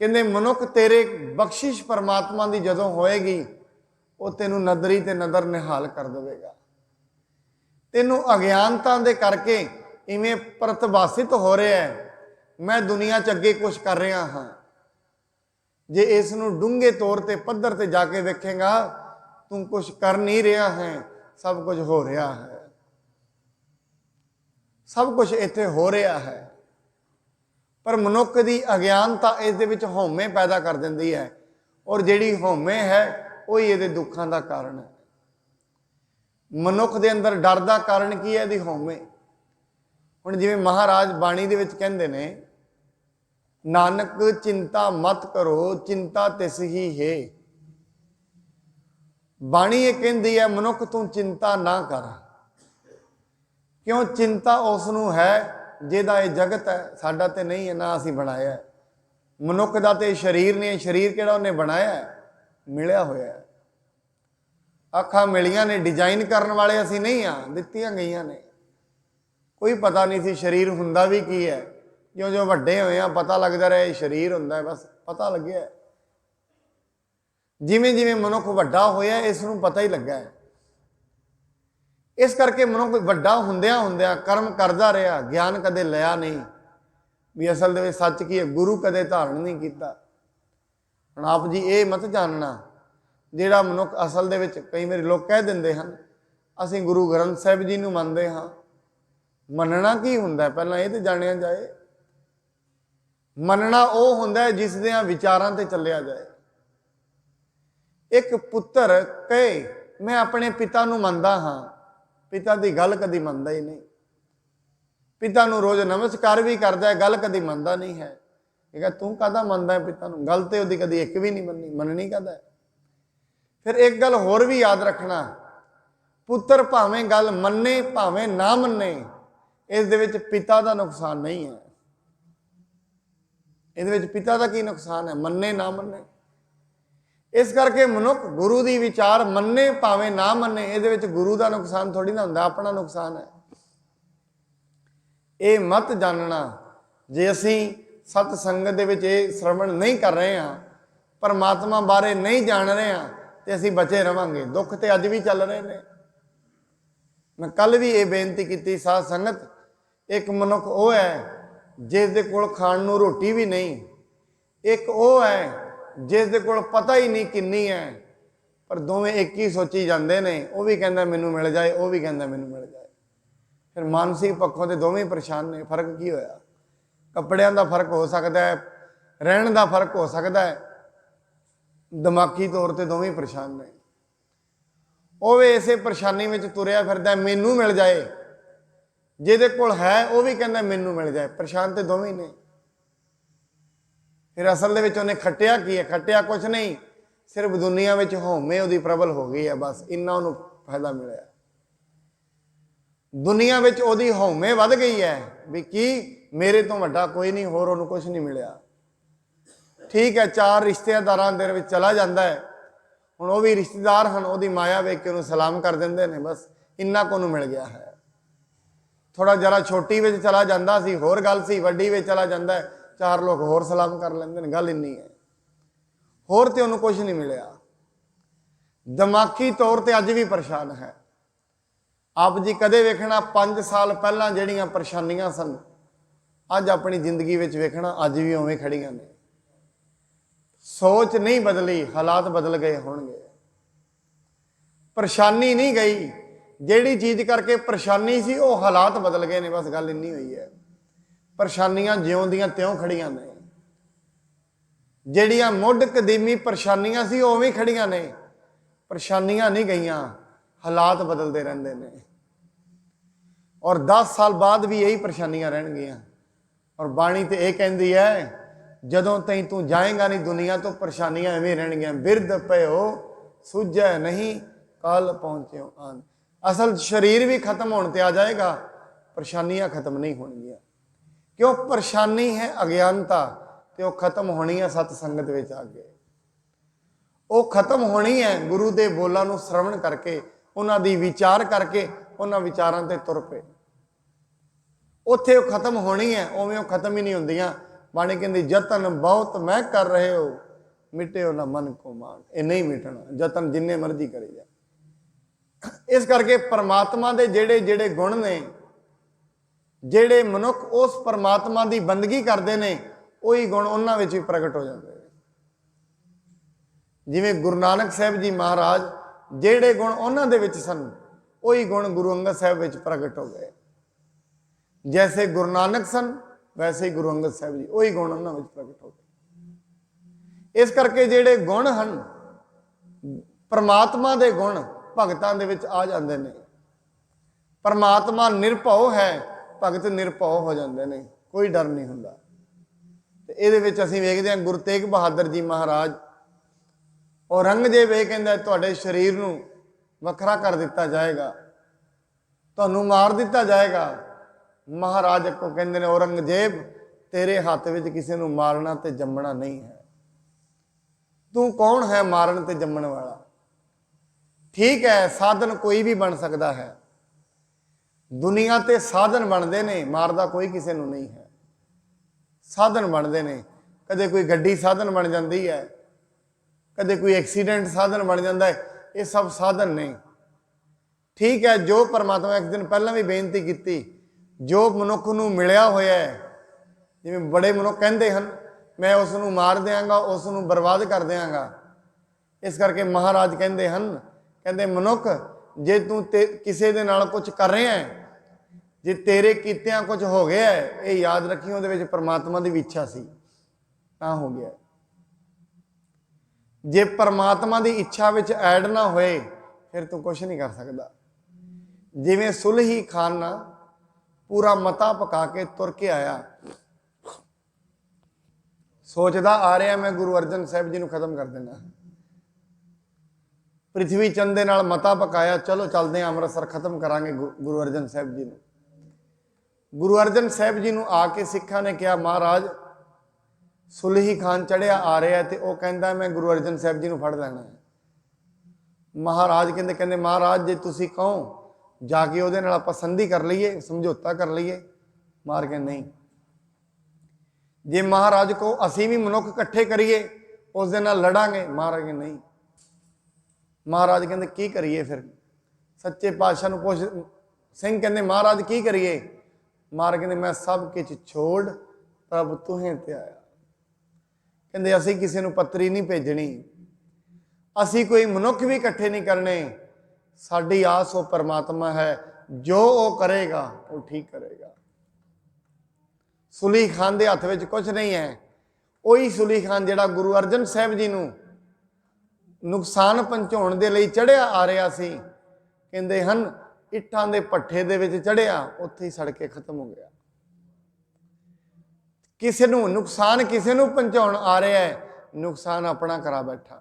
कहते मनुख तेरे बख्शिश परमात्मा की जदों होएगी, वो तेनू नदरी ते नदर निहाल कर देगा। तेनू अज्ञानता दे करके इवें प्रतिभासित हो रहा है, मैं दुनिया च अगे कुछ कर रहा हाँ। जे इस नूं डूंघे तौर पर पद्धर ते जाके वेखेगा, तू कुछ कर नहीं रहा है, सब कुछ हो रहा है, सब कुछ इत्थे हो रहा है। पर मनुख की अज्ञानता इस दे विच हौमे पैदा कर देंदी है, और जिहड़ी हौमे है वही इहदे दुखां का कारण है। मनुख दे अंदर डर का कारण की है? इहदी हौमे। हुण जिवें महाराज बाणी दे विच कहंदे ने, नानक चिंता मत करो, चिंता तिस ही है। बाणी ये कहती है मनुख तू चिंता ना कर। क्यों? चिंता उसनूं है जिहदा ये जगत है, साडा ते नहीं है, ना असीं बनाया है। मनुख का तो शरीर नहीं है, शरीर किहड़ा उन्हें बनाया है? मिलिया होया है। अखां मिलियां ने, डिजाइन करने वाले असीं नहीं हाँ, दित्तियां गईयां ने। कोई पता नहीं सी शरीर हुंदा भी की है, जो जो वड्डे होए हैं पता लगता रहा शरीर हुंदा है, बस पता लग्या है। जिमें जिमें मनुख वड्डा होया इसनूं पता ही लगा है। इस करके मनुख वड्डा हुंदियां हुंदियां कर्म करता रहा, ज्ञान कदे लिया नहीं भी असल दे विच सच की है, गुरु कदे धारण नहीं किया। हुण आप जी ये मत जानना, जिहड़ा मनुख असल दे विच, कई बार लोग कह दिंदे हैं असीं गुरु ग्रंथ साहिब जी नूं मनदे हां। मनना की हुंदा है पहलां ये तो जाणिया जाए। मनना वो हुंदा है जिस दियां विचारां ते चलिया जाए। एक पुत्र कहे मैं अपने पिता नूं मनदा हां, पिता की गल कदी मनता ही नहीं। पिता नूं रोज़ नमस्कार भी करता है, गल कदी मनता नहीं है। ठीक है, तू काहदा मनता है पिता नूं? गल तो उसकी कदी एक भी नहीं मननी कहता है। फिर एक गल होर भी याद रखना, पुत्र भावें गल मन्ने भावें ना मन्ने, इस दे विच पिता का नुकसान नहीं है। इहदे विच पिता का की नुकसान है? मन्ने ना मन्ने। इस करके मनुख गुरु की विचार मन्ने भावें ना मन्ने, इहदे विच गुरु का नुकसान थोड़ी ना हुंदा, अपना नुकसान है। ये मत जानना, जे असी सत संगत दे विच ये श्रवण नहीं कर रहे हैं, परमात्मा बारे नहीं जान रहे हैं, तो असी बचे रहांगे। दुख तो अज भी चल रहे हैं। मैं कल भी ये बेनती की, साध संगत, एक मनुख वो है जिस दे कोल खाण नूं रोटी भी नहीं, एक वो है जिस दे कोल पता ही नहीं किन्नी है, पर दोवें एक ही सोची जाते हैं। वह भी कहता मैनू मिल जाए, वह भी कहता मैनू मिल जाए। फिर मानसिक पक्षों से दोवें परेशान ने। फर्क की होया? कपड़ियां का फर्क हो सकता है, रहन का फर्क हो सकता है, दिमागी तौर पर दोवें परेशान ने। वह इसे परेशानी में तुरया फिरदा, मैनू मिल जाए। जिहदे कोल है वह भी कहता मैनू मिल जाए। परेशान तो दोवें ने। फिर असल दे विच उहने खट्टिया की है? खट्टिया कुछ नहीं, सिर्फ दुनिया में हौमे उहदी प्रबल हो गई है, बस इन्ना उहनूं फायदा मिलिया। दुनिया में उहदी हौमे वध गई है भी की मेरे तो वड्डा कोई नहीं, होर उहनूं कुछ नहीं मिलिया। ठीक है, चार रिश्तेदारां दे विच चला जाता है, हुण वह भी रिश्तेदार हैं, उहदी माया वेख के उहनूं सलाम कर देंदे ने, बस इन्ना को उहनूं मिल गया है। थोड़ा जरा छोटी विच चला जाता सी होर गल सी, वड्डी विच चला जाता है, चार लोग होर सलाम कर लेंदे ने, गल इन्नी है। होर तो उन्होंने कुछ नहीं मिलिया। दिमागी तौर पर अज भी परेशान है। आप जी कदे वेखना 5 साल पहला जिहड़ियां परेशानियां सन, अज अपनी जिंदगी विच वेखना अज भी उवें खड़ियां ने। सोच नहीं बदली, हालात बदल गए होणगे। परेशानी नहीं गई, जिहड़ी चीज़ करके परेशानी सी वो हालात बदल गए ने, बस गल इन्नी हुई है। परेशानियां ज्यों दियां त्यों खड़ियां ने। जिहड़ियां मुੱਢ कदीमी परेशानियां सी उवें खड़ियां ने। परेशानियां नहीं गईयां, हालात बदलते रहंदे ने। और 10 साल बाद भी यही परेशानियां रहणगियां। और बाणी तो यह कहती है, जदों तई तू जाएगा नहीं दुनिया तो परेशानियां इवें रहणगियां। बिरध पयो सुझै नहीं, कल पहुंचो आन। असल शरीर भी खत्म होने आ जाएगा, परेशानियां खत्म नहीं होणगियां। क्यों? परेशानी है अज्ञानता, तो वह खत्म होनी है सतसंगत विच आके। वो खत्म होनी है गुरु के बोलों को श्रवण करके, उन्हों की विचार करके, उन्होंने विचारों से तुर पे। उत्थे वो खत्म होनी है, उवें वो खत्म ही नहीं होंदियां। बाणी कहती जतन बहुत मैं कर रहे हो, मिटे हो ना मन को मान। ये नहीं मिटना, जतन जिन्ने मर्जी करे जा। इस करके परमात्मा के जेड़े जेड़े गुण ने, जेड़े मनुख उस परमात्मा की बंदगी करते हैं, वही गुण उन्होंने भी प्रगट हो जाते हैं। जिवें गुरु नानक साहब जी महाराज, जेड़े गुण उन्होंने विच सन, वही गुण गुरु अंगद साहब विच प्रगट हो गए। जैसे गुरु नानक सन, वैसे ही गुरु अंगद साहब जी, वही गुण उन्होंने विच प्रगट हो गए। इस करके जेड़े गुण हैं, परमात्मा के गुण भगतां दे विच आ जाते हैं। परमात्मा निरभव है, भगत निरभव हो जाते हैं, कोई डर नहीं हुंदा। ये असीं वेखदे हां गुरु तेग बहादुर जी महाराज, औरंगजेब ये कहंदा तुहाडे शरीर नूं वखरा कर दिता जाएगा, तुहानूं मार दिता जाएगा। महाराज को कहंदे ने औरंगजेब तेरे हाथ विच किसी नूं मारना ते जम्मना नहीं है, तू कौन है मारन ते जम्मण वाला। ठीक है, साधन कोई भी बन सकता है, दुनिया ते साधन बनते ने, मारदा कोई किसी नूं नहीं है। साधन बनते ने, कदे कोई गड्डी साधन बन जाती है, कदे कोई एक्सीडेंट साधन बन जाता है, ये सब साधन नहीं। ठीक है, जो परमात्मा एक दिन पहला भी बेनती की, जो मनुख नूं मिलिया होया है, जिवें बड़े मनुख कहते हैं मैं उसनूं मार देंगा, उसनूं बर्बाद कर देंगा। इस करके महाराज कहते हैं, कहते मनुख जे तू किसी दे नाल कुछ कर रहा है, जे तेरे कीतियां कुछ हो गया है, ये याद रखी उहदे विच परमात्मा की भी इच्छा सी तां हो गया। जे परमात्मा की इच्छा विच ऐड ना होए, फिर तू कुछ नहीं कर सकता। जिवें सुलही खान ना पूरा मता पका के तुर के आया, सोचदा आ रहा मैं गुरु अर्जन साहब जी नूं खत्म कर देना। पृथ्वी चंद दे नाल मता पकाया, चलो चलते हैं अमृतसर खत्म करांगे गुरु अर्जन साहब जी नूं। गुरु अर्जन साहब जी नूं आके सिखा ने कहा महाराज सुलही खान चढ़िया आ रहा है, तो वह कहता मैं गुरु अर्जन साहब जी नूं फड़ लेना है। महाराज कहते कहते महाराज जे तुसी कहो जाके ਉਹਦੇ ਨਾਲ ਆਪਾਂ ਸੰਧੀ कर लीए, समझौता कर लीए। मार के नहीं, जे महाराज को असी भी मनुख इकट्ठे करिए उस दे नाल लड़ांगे। महाराज के नहीं। महाराज कहते की करिए फिर? सच्चे पातशाह नूं पुछ सिंह कहते महाराज की करिए? महाराज कहते मैं सब कुछ छोड़ प्रभु तुहें ते आया। कहते असी किसी नूं पत्री नहीं भेजनी, असी कोई मनुख भी इकट्ठे नहीं करने, साडी आस वो परमात्मा है, जो वो करेगा वो ठीक करेगा। सुली खान के हथ में कुछ नहीं है, वही सुली खान जिहड़ा गुरु अर्जन साहब जी नूं नुकसान पहुंचाउण दे लई चढ़िया आ रहा सी, कहंदे हन इट्ठां दे भट्ठे दे विच चढ़िया उत्थे ही सड़ के खत्म हो गया। किसी नूं नुकसान किसी नूं पहुंचाउण आ रहा है, नुकसान अपना करा बैठा।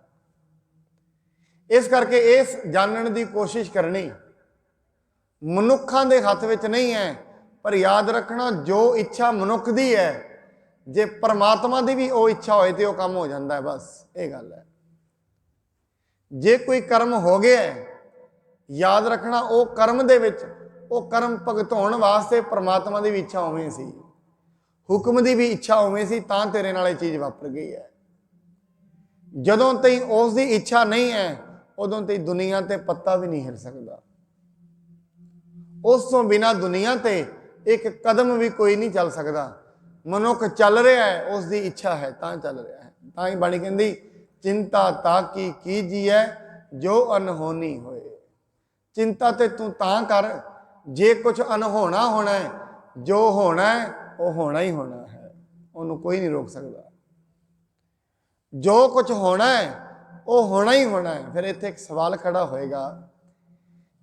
इस करके इस जानने की कोशिश करनी मनुखों के हथ में नहीं है, पर याद रखना जो इच्छा मनुख की है जे परमात्मा की भी वो इच्छा होए तो काम हो जाता है। बस ये गल है। जे कोई कर्म हो गया है, याद रखना वो कर्म दे विच वो कर्म भुगताउण वास्ते परमात्मा की भी इच्छा उवें सी, हुक्म की भी इच्छा उवें सी, तां तेरे नाल चीज़ वापर गई है। जदों तई उसकी इच्छा नहीं है उदों तई दुनिया ते पत्ता भी नहीं हिल सकता। उस तो बिना दुनिया ते एक कदम भी कोई नहीं चल सकता। मनुख चल रहा है, उसकी इच्छा है तां चल रहा है। तां ही बाणी कहंदी चिंता ताकी कीजिए जो अनहोनी होए। चिंता ते तू तां कर जे कुछ अनहोना होना है, जो होना है वो होना ही होना है, उन्होंने कोई नहीं रोक सकता। जो कुछ होना है वो होना ही होना है। फिर इत्थे एक सवाल खड़ा होएगा,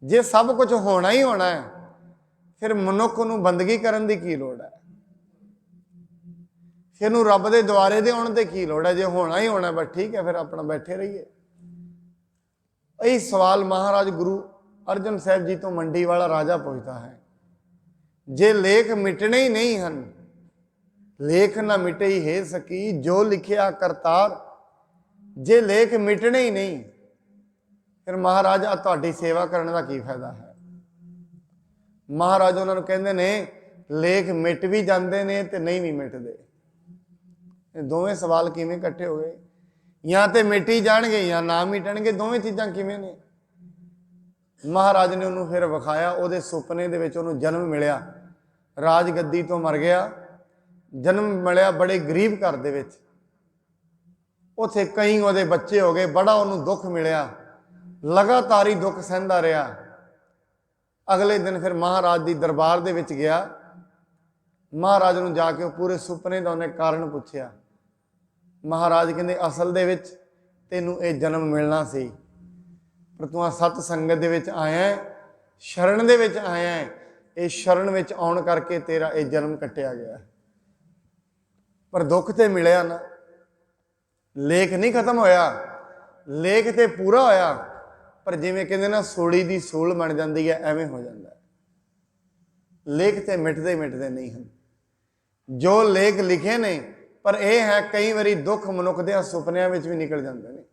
जे सब कुछ होना ही होना है फिर मनुख नूं बंदगी करन दी की लोड़ है? फिर नूं रब दे द्वारे दे आउण दी की लोड़ है? जे होना ही होना है बस ठीक है, फिर अपना बैठे रहिए। यही सवाल महाराज गुरु अर्जन साहब जी तो मंडी वाला राजा पूछता है। जे लेख मिटने ही नहीं हन, लेख ना मिटे ही है सकी, जो लिखिया करतार, जे लेख मिटने ही नहीं फिर महाराज आ तुहाडी सेवा करने का की फायदा है? महाराज उन्होंने कहते ने लेख मिट भी जाते ने ते नहीं भी मिटते। दोवें सवाल किवें इकट्ठे हो गए? या तो मिट ही जाणगे या ना मिटणगे, दोवें चीज़ां किवें ने? महाराज ने उन्होंने फिर विखाया, उहदे सुपने दे विच उहनूं जन्म मिलिया, राज गद्दी तो मर गया, जन्म मिलिया बड़े गरीब घर दे विच। उत्थे कई उहदे बच्चे हो गए, बड़ा उन्होंने दुख मिलिया, लगातार ही दुख सहंदा रहा। अगले दिन फिर महाराज की दरबार दे विच गया, महाराज नूं जाके पूरे सुपने का उन्हें कारण पूछया। महाराज कहंदे असल दे विच तैनूं ये जन्म मिलना सी, पर तू सत संगत दे विच आया है, शरण दे विच आया है, ये शरण विच आउण करके तेरा ये जन्म कट्टिया गया। पर दुख तो मिलिया ना, लेख नहीं खत्म होया, लेख तो पूरा होया, पर जिवें कहंदे ना सूली दी सूल बन जाती है, एवें हो जाता है। लेख तो मिटते मिटते नहीं हैं। जो लेख लिखे ने, पर यह है कई बारी दुख मनुख दे सुपनियां विच भी निकल जाते हैं।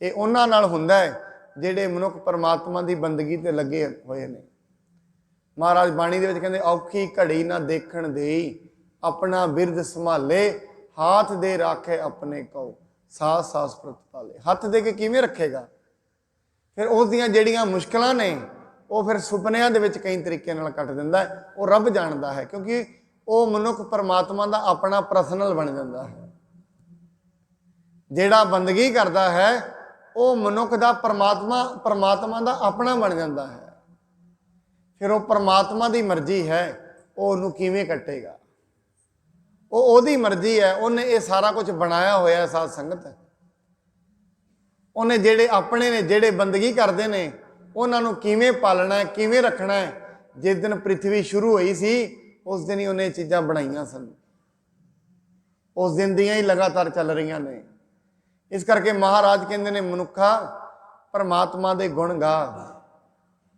ये उन्हां नाल हुंदा है जिहड़े मनुख परमात्मा की बंदगी ते लगे हुए ने। महाराज बाणी दे विच कहंदे औखी घड़ी ना देखण देई, अपना बिरद संभाले, हाथ दे राखे अपने को, सास सास प्रतिपाले। हथ दे के किवें रखेगा? फिर उसदियां जिहड़ियां मुश्किलां ने वो फिर सुपनियां दे विच कई तरीके नाल कट दिंदा है। वो रब जानदा है, क्योंकि वो मनुख परमात्मा का अपना पर्सनल बन जाता है। जिहड़ा बंदगी करता है वो मनुख का परमात्मा का अपना बन जाता है। फिर वो परमात्मा की मर्जी है, वो उन्होंने किवें कटेगा? वो ओदी मर्जी है, उन्हें ये सारा कुछ बनाया होया साध संगत। उन्हें जेड़े अपने ने जेड़े बंदगी करते हैं ਉਹਨਾਂ ਨੂੰ ਕਿਵੇਂ ਪਾਲਣਾ ਹੈ, ਕਿਵੇਂ ਰੱਖਣਾ ਹੈ। ਜਿਸ ਦਿਨ ਪ੍ਰਿਥਵੀ ਸ਼ੁਰੂ ਹੋਈ ਸੀ ਉਸ ਦਿਨ ਹੀ ਉਹਨੇ ਚੀਜ਼ਾਂ ਬਣਾਈਆਂ ਸਨ, ਉਸ ਦਿਨ ਦੀਆਂ ਹੀ ਲਗਾਤਾਰ ਚੱਲ ਰਹੀਆਂ ਨੇ। ਇਸ ਕਰਕੇ ਮਹਾਰਾਜ ਕਹਿੰਦੇ ਨੇ, ਮਨੁੱਖਾ ਪਰਮਾਤਮਾ ਦੇ ਗੁਣ ਗਾ,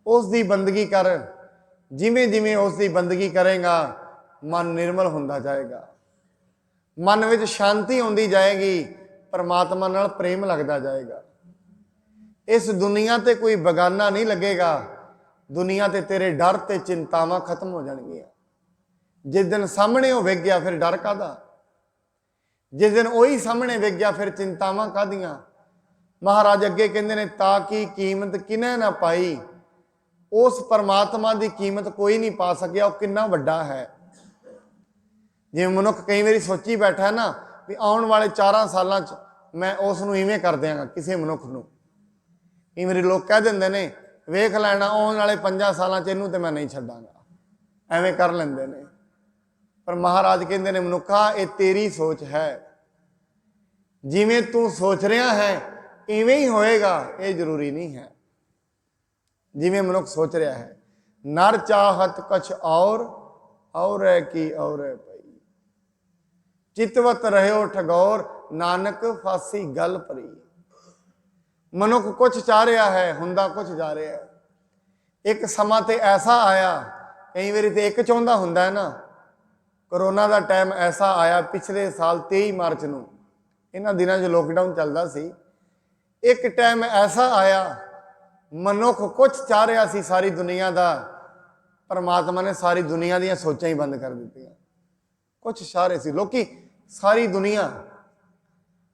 ਉਸ ਦੀ ਬੰਦਗੀ ਕਰ। ਜਿਵੇਂ ਜਿਵੇਂ ਉਸ ਦੀ ਬੰਦਗੀ ਕਰੇਗਾ ਮਨ ਨਿਰਮਲ ਹੁੰਦਾ ਜਾਏਗਾ, ਮਨ ਵਿੱਚ ਸ਼ਾਂਤੀ ਆਉਂਦੀ ਜਾਏਗੀ, ਪਰਮਾਤਮਾ ਨਾਲ ਪ੍ਰੇਮ ਲੱਗਦਾ ਜਾਏਗਾ। ਇਸ ਦੁਨੀਆ ਤੇ ਕੋਈ ਬਗਾਨਾ ਨਹੀਂ ਲੱਗੇਗਾ, ਦੁਨੀਆ ਤੇ ਤੇਰੇ ਡਰ ਤੇ ਚਿੰਤਾਵਾਂ ਖਤਮ ਹੋ ਜਾਣਗੀਆਂ। ਜਿਸ ਦਿਨ ਸਾਹਮਣੇ ਉਹ ਵਿਖ ਗਿਆ ਫਿਰ ਡਰ ਕਾਹਦਾ, ਜਿਸ ਦਿਨ ਉਹੀ ਸਾਹਮਣੇ ਵਿਖ ਗਿਆ ਫਿਰ ਚਿੰਤਾਵਾਂ ਕਾਹਦੀਆਂ। ਮਹਾਰਾਜ ਅੱਗੇ ਕਹਿੰਦੇ ਨੇ, ਤਾਂ ਕਿ ਕੀਮਤ ਕਿਨੇ ਨਾ ਪਾਈ। ਉਸ ਪਰਮਾਤਮਾ ਦੀ ਕੀਮਤ ਕੋਈ ਨਹੀਂ ਪਾ ਸਕਿਆ, ਉਹ ਕਿੰਨਾ ਵੱਡਾ ਹੈ। ਜਿਵੇਂ ਮਨੁੱਖ ਕਈ ਵਾਰੀ ਸੋਚੀ ਬੈਠਾ ਨਾ ਵੀ ਆਉਣ ਵਾਲੇ 4 ਸਾਲਾਂ 'ਚ ਮੈਂ ਉਸ ਨੂੰ ਇਵੇਂ ਕਰ ਦਿਆਂਗਾ, ਕਿਸੇ ਮਨੁੱਖ ਨੂੰ। ਕਈ ਵਾਰੀ ਲੋਕ ਕਹਿ ਦਿੰਦੇ ਨੇ, ਵੇਖ ਲੈਣਾ ਆਉਣ ਵਾਲੇ 5 ਸਾਲਾਂ 'ਚ ਇਹਨੂੰ ਤੇ ਮੈਂ ਨਹੀਂ ਛੱਡਾਂਗਾ, ਐਵੇਂ ਕਰ ਲੈਂਦੇ ਨੇ। ਪਰ ਮਹਾਰਾਜ ਕਹਿੰਦੇ ਨੇ, ਮਨੁੱਖਾ ਇਹ ਤੇਰੀ ਸੋਚ ਹੈ, ਜਿਵੇਂ ਤੂੰ ਸੋਚ ਰਿਹਾ ਹੈ ਇਵੇਂ ਹੀ ਹੋਏਗਾ, ਇਹ ਜ਼ਰੂਰੀ ਨਹੀਂ ਹੈ। ਜਿਵੇਂ ਮਨੁੱਖ ਸੋਚ ਰਿਹਾ ਹੈ, ਨਰ ਚਾਹਤ ਕਛ ਔਰ ਹੈ ਕੀ ਔਰ ਹੈ ਭਾਈ, ਚਿਤਵਤ ਰਹਿਓ ਠਗੌਰ, ਨਾਨਕ ਫਾਸੀ ਗੱਲ ਭਰੀ। ਮਨੁੱਖ ਕੁਛ ਚਾਹ ਰਿਹਾ ਹੈ, ਹੁੰਦਾ ਕੁਛ ਜਾ ਰਿਹਾ ਹੈ। ਇੱਕ ਸਮਾਂ ਤੇ ਐਸਾ ਆਇਆ, ਕਈ ਵਾਰੀ ਤੇ ਇੱਕ ਚਾਹੁੰਦਾ ਹੁੰਦਾ ਹੈ ਨਾ। ਕਰੋਨਾ ਦਾ ਟਾਈਮ ਐਸਾ ਆਇਆ ਪਿਛਲੇ ਸਾਲ 23 ਮਾਰਚ ਨੂੰ, ਇਹਨਾਂ ਦਿਨਾਂ 'ਚ ਲੋਕਡਾਊਨ ਚੱਲਦਾ ਸੀ। ਇੱਕ ਟਾਈਮ ਐਸਾ ਆਇਆ, ਮਨੁੱਖ ਕੁਛ ਚਾਹ ਰਿਹਾ ਸੀ ਸਾਰੀ ਦੁਨੀਆ ਦਾ, ਪਰਮਾਤਮਾ ਨੇ ਸਾਰੀ ਦੁਨੀਆ ਦੀਆਂ ਸੋਚਾਂ ਹੀ ਬੰਦ ਕਰ ਦਿੱਤੀਆਂ। ਕੁਛ ਚਾਹ ਰਹੇ ਸੀ ਲੋਕੀ, ਸਾਰੀ ਦੁਨੀਆ।